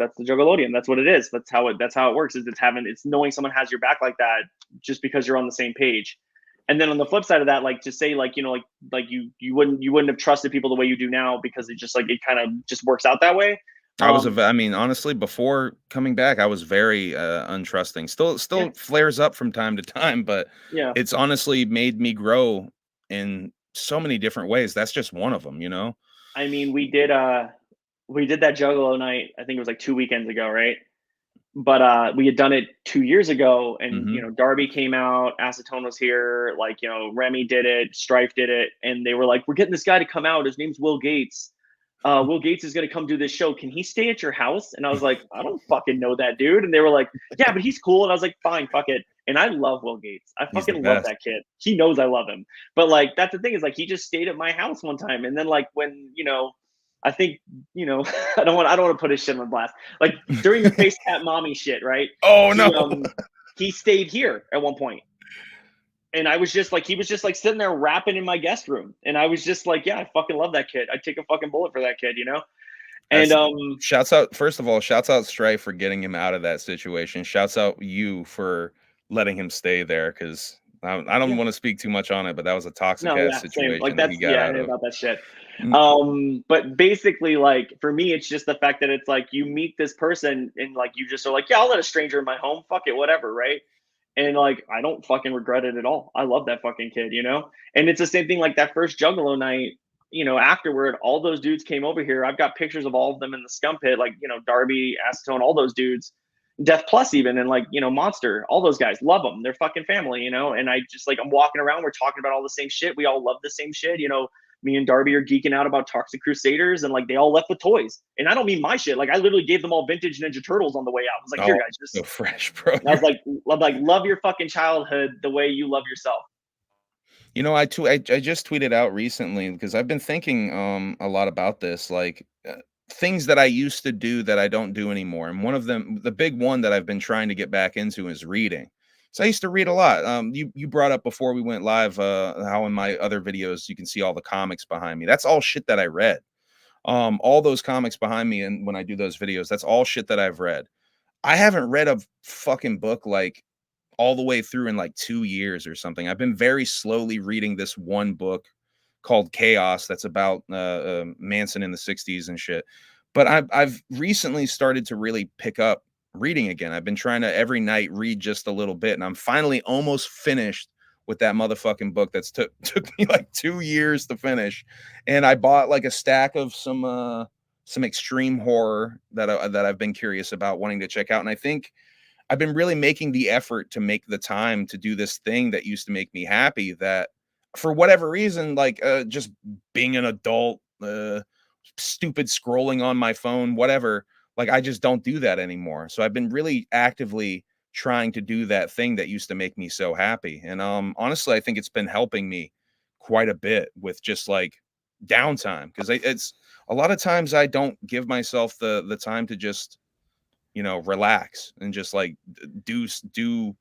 B: Juggalodeon. That's what it is. That's how it works. Is it's knowing someone has your back like that just because you're on the same page. And then on the flip side of that, like to say like you wouldn't have trusted people the way you do now because it just like it kind of just works out that way.
A: I mean, honestly, before coming back, I was very untrusting.
B: Yeah,
A: Still flares up from time to time, but
B: yeah.
A: it's honestly made me grow in so many different ways. That's just one of them, you know?
B: I mean, we did that Juggalo night. I think it was like 2 weekends ago, right? But we had done it 2 years ago, and
A: Mhm.
B: Darby came out, Acetone was here, like Remy did it, Strife did it, and they were like, "We're getting this guy to come out. His name's Will Gates. Will Gates is going to come do this show. Can he stay at your house?" And I was like, "I don't fucking know that dude." And they were like, "Yeah, but he's cool." And I was like, "Fine, fuck it." And I love Will Gates. I
A: He's the
B: fucking love
A: best.
B: that kid. He knows I love him. But like that's the thing is like he just stayed at my house one time, and then like when I think I don't want to put his shit on blast. Like during the face cat mommy shit, right?
A: Oh,
B: He
A: no.
B: he stayed here at one point, and I was just like he was just like sitting there rapping in my guest room, and I was just like, yeah, I fucking love that kid. I'd take a fucking bullet for that kid. And
A: As shouts out first of all, shouts out Strife for getting him out of that situation. Shouts out you for letting him stay there, 'cause I don't
B: yeah,
A: wanna speak too much on it, but that was a toxic
B: no,
A: ass
B: yeah, same. Like
A: situation that he
B: that's
A: got
B: yeah, I
A: out
B: knew
A: of.
B: about that shit.
A: Mm,
B: But basically, like for me, it's just the fact that it's like you meet this person and like you just are like, yeah, I'll let a stranger in my home. Fuck it, whatever, right? And like I don't fucking regret it at all. I love that fucking kid. And it's the same thing like that first Juggalo night. Afterward, all those dudes came over here. I've got pictures of all of them in the Scum Pit, like Darby, Acetone, all those dudes, Death Plus even, and like Monster, all those guys love them. They're fucking family. And I just like I'm walking around, we're talking about all the same shit. We all love the same shit. Me and Darby are geeking out about Toxic Crusaders, and like they all left with toys. And I don't mean my shit. Like I literally gave them all vintage Ninja Turtles on the way out. I was like, here
A: oh,
B: guys,
A: so
B: just
A: fresh, bro.
B: and I was like, love your fucking childhood the way you love yourself.
A: I just tweeted out recently because I've been thinking a lot about this, like things that I used to do that I don't do anymore. And one of them, the big one that I've been trying to get back into is reading. So I used to read a lot. You brought up before we went live how in my other videos you can see all the comics behind me. That's all shit that I read. All those comics behind me, and when I do those videos, that's all shit that I've read. I haven't read a fucking book like all the way through in like 2 years or something. I've been very slowly reading this one book called Chaos that's about Manson in the 60s and shit. But I've recently started to really pick up reading again. I've been trying to every night read just a little bit, and I'm finally almost finished with that motherfucking book that's took me like 2 years to finish. And I bought like a stack of some extreme horror that I've been curious about wanting to check out. And I think I've been really making the effort to make the time to do this thing that used to make me happy that for whatever reason, like just being an adult, stupid scrolling on my phone, whatever, like I just don't do that anymore. So I've been really actively trying to do that thing that used to make me so happy. And honestly, I think it's been helping me quite a bit with just like downtime because it's a lot of times I don't give myself the time to just relax and just like do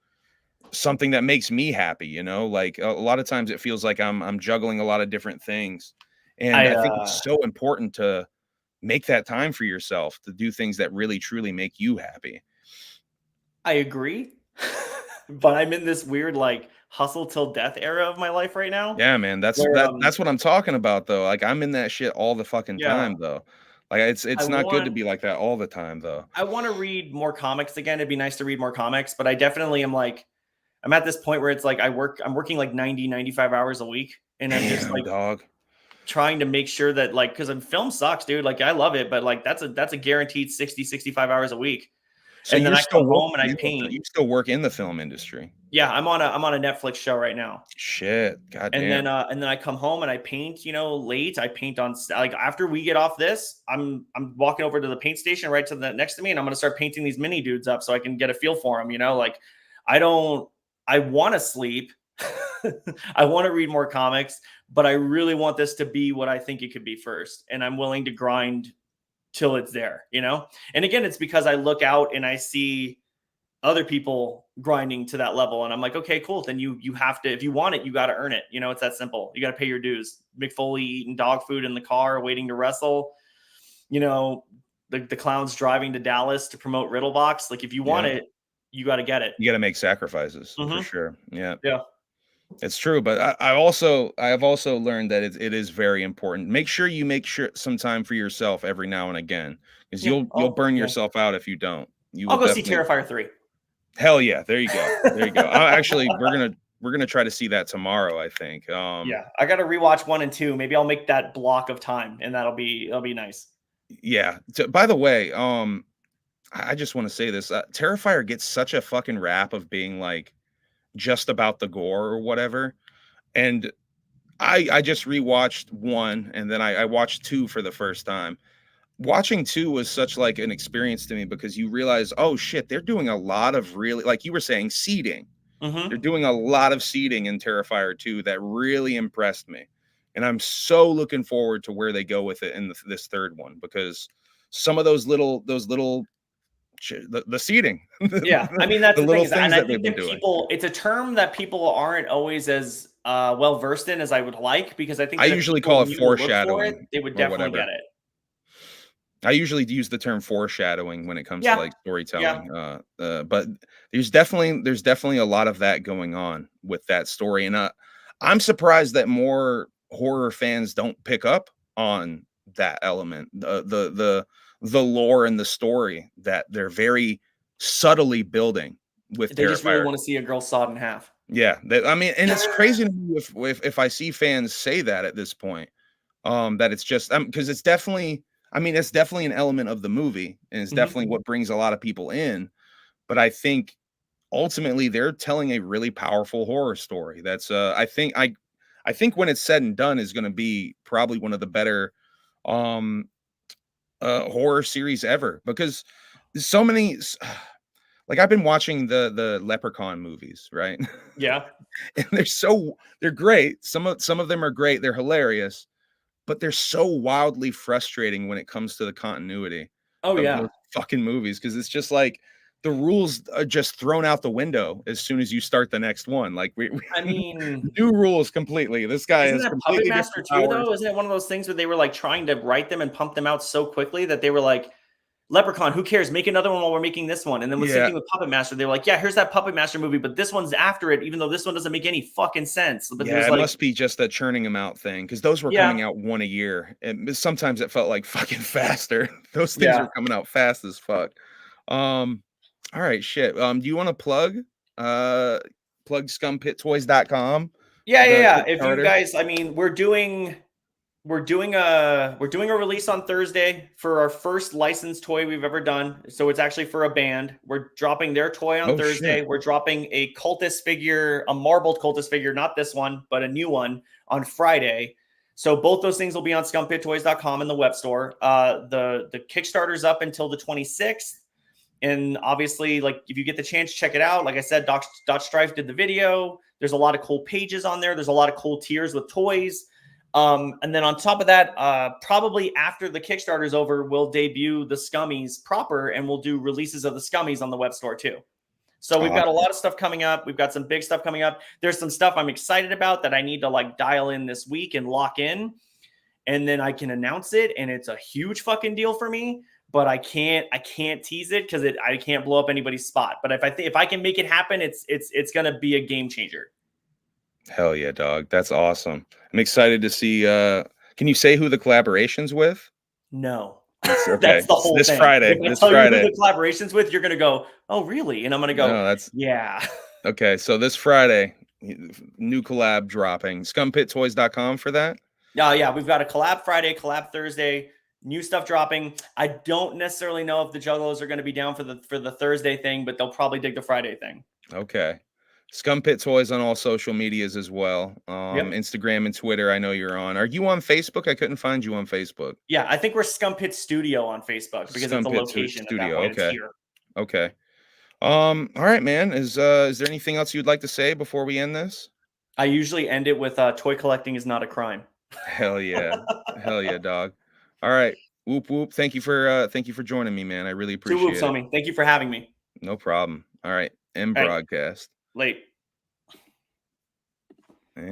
A: something that makes me happy, like a lot of times it feels like I'm juggling a lot of different things. And
C: I
A: I think it's so important to make that time for yourself to do things that really truly make you happy.
C: I agree, but I'm in this weird like hustle till death era of my life right now.
A: Yeah, man,
C: Where
A: that's what I'm talking about though. Like I'm in that shit all the fucking
C: yeah,
A: time though. Like
C: I
A: it's not good to
C: want
A: be like that all the time though.
C: I want to read more comics again. It'd be nice to read more comics, but I definitely am like I'm at this point where it's like I'm working like 90, 95 hours a week, and I'm just
A: Damn,
C: like
A: dog.
C: trying to make sure that like because film sucks, dude. Like I love it, but like that's a guaranteed 60, 65 hours a week.
A: So
C: And then
A: you're
C: I come
A: still
C: home and I
A: working in
C: paint.
A: you still work in the film industry.
C: Yeah, I'm on a Netflix show right now.
A: Shit, goddamn.
C: And then I come home and I paint, late. I paint on like after we get off this, I'm walking over to the paint station right to the next to me, and I'm gonna start painting these mini dudes up so I can get a feel for them. Like I don't, I want to sleep, I want to read more comics, but I really want this to be what I think it could be first. And I'm willing to grind till it's there, you know? And again, it's because I look out and I see other people grinding to that level. And I'm like, okay, cool. Then you have to, if you want it, you got to earn it. You know, it's that simple. You got to pay your dues. Mick Foley eating dog food in the car, waiting to wrestle, you know, the clowns driving to Dallas to promote Riddlebox. Like if you want
A: Yeah.
C: it, you got to get it.
A: You got to make sacrifices for
C: Mhm.
A: sure. Yeah.
C: Yeah.
A: It's true, but I have also learned that it is very important. Make sure you make sure some time for yourself every now and again, because
C: Yeah.
A: you'll burn yourself out if you don't. You will
C: I'll go see
A: definitely.
C: Terrifier 3.
A: Hell yeah, there you go. There you go. Actually, we're gonna try to see that tomorrow, I think.
C: Yeah. I got to rewatch 1 and 2. Maybe I'll make that block of time and it'll be nice.
A: Yeah. By the way, I just want to say this. Terrifier gets such a fucking rap of being like just about the gore or whatever. And I just rewatched 1 and then I watched 2 for the first time. Watching 2 was such like an experience to me because you realize, oh shit, they're doing a lot of really, like you were saying, seeding. They're
C: Mm-hmm.
A: doing a lot of seeding in Terrifier 2 that really impressed me. And I'm so looking forward to where they go with it in this third one, because some of the seeding,
C: Yeah, I mean that's
A: the
C: the thing
A: little
C: is,
A: things
C: and I
A: that they've
C: think
A: been
C: that
A: doing.
C: it's a term that people aren't always as well versed in as I would like, because I think
A: I
C: that if
A: usually
C: people
A: call it
C: knew to look for it,
A: foreshadowing
C: they would
A: or
C: definitely
A: whatever.
C: get it.
A: I usually use the term foreshadowing when it comes to
C: Yeah,
A: like
C: yeah.
A: storytelling. But there's definitely a lot of that going on with that story, and I'm surprised that more horror fans don't pick up on that element, the lore and the story that they're very subtly building with
C: They just really
A: Terrifier.
C: want to see a girl sawed in half.
A: Yeah, I mean, and it's crazy to me if I see fans say that at this point, that it's just because it's definitely, I mean, it's definitely an element of the movie, and it's
C: Mhm.
A: definitely what brings a lot of people in. But I think ultimately they're telling a really powerful horror story. That's I think when it's said and done is going to be probably one of the better um horror series ever, because there's so many like I've been watching the Leprechaun movies, right?
C: Yeah.
A: And they're great. Some of them are great. They're hilarious, but they're so wildly frustrating when it comes to the continuity
C: Oh
A: of
C: yeah.
A: those fucking movies, because it's just like the rules are just thrown out the window as soon as you start the next one. Like we
C: I mean,
A: new rules completely. This guy
C: isn't
A: has
C: that Puppet
A: completely
C: Master
A: different
C: too,
A: powers.
C: though? Isn't it one of those things where they were like trying to write them and pump them out so quickly that they were like, Leprechaun, who cares? Make another one while we're making this one. And then the same
A: Yeah,
C: thing with Puppet Master. They were like, yeah, here's that Puppet Master movie, but this one's after it, even though this one doesn't make any fucking sense. But it
A: yeah,
C: was
A: it
C: like,
A: must be just a churning them out thing, because those were
C: yeah,
A: coming out one a year, and sometimes it felt like fucking faster. Those things
C: yeah,
A: were coming out fast as fuck. Um, all right, shit. Do you want to uh plug scumpittoys.com,
C: yeah, yeah,
A: the
C: yeah. If you
A: Kickstarter?
C: guys, I mean, we're doing a release on Thursday for our first licensed toy we've ever done. So it's actually for a band. We're dropping their toy on
A: Oh shit.
C: Thursday. We're dropping a cultist figure, a marbled cultist figure, not this one, but a new one on Friday. So both those things will be on scumpittoys.com in the web store. The Kickstarter's up until the 26th. And obviously, like if you get the chance, check it out. Like I said, Dot Strife did the video. There's a lot of cool pages on there. There's a lot of cool tiers with toys. And then on top of that, probably after the Kickstarter is over, we'll debut the Scummies proper, and we'll do releases of the Scummies on the web store too. So we've got a
A: Awesome.
C: lot of stuff coming up. We've got some big stuff coming up. There's some stuff I'm excited about that I need to like dial in this week and lock in, and then I can announce it, and it's a huge fucking deal for me. But I can't tease it because I can't blow up anybody's spot. But if I can make it happen, it's gonna be a game changer.
A: Hell yeah, dog. That's awesome. I'm excited to see can you say who the collaboration's with?
C: No.
A: It's okay.
C: That's the
A: It's
C: whole
A: this
C: thing.
A: Friday.
C: If I
A: This
C: tell you who
A: Friday.
C: the collaboration's with, you're gonna go, "Oh, really?" And I'm gonna go,
A: No, that's
C: "Yeah."
A: okay. So this Friday, new collab dropping. Scumpittoys.com for that.
C: Yeah, we've got a collab Friday, collab Thursday, new stuff dropping. I don't necessarily know if the Juggalos are gonna be down for the Thursday thing, but they'll probably dig the Friday thing.
A: Okay. Scum Pit Toys on all social medias as well.
C: Yep.
A: Instagram and Twitter, I know you're on. Are you on Facebook? I couldn't find you on Facebook.
C: Yeah, I think we're Scum Pit Studio on Facebook because it's
A: Scum
C: a
A: Pit
C: location at that
A: Studio.
C: point. It's
A: Okay.
C: here.
A: Okay. All right, man. Is there anything else you'd like to say before we end this?
C: I usually end it with toy collecting is not a crime.
A: Hell yeah. Hell yeah, dog. All right. Whoop whoop. Thank you for joining me, man. I really
C: Two whoops,
A: appreciate it.
C: homie. Thank you for having me.
A: No problem. All right. End
C: All right.
A: broadcast.
C: Late.
A: And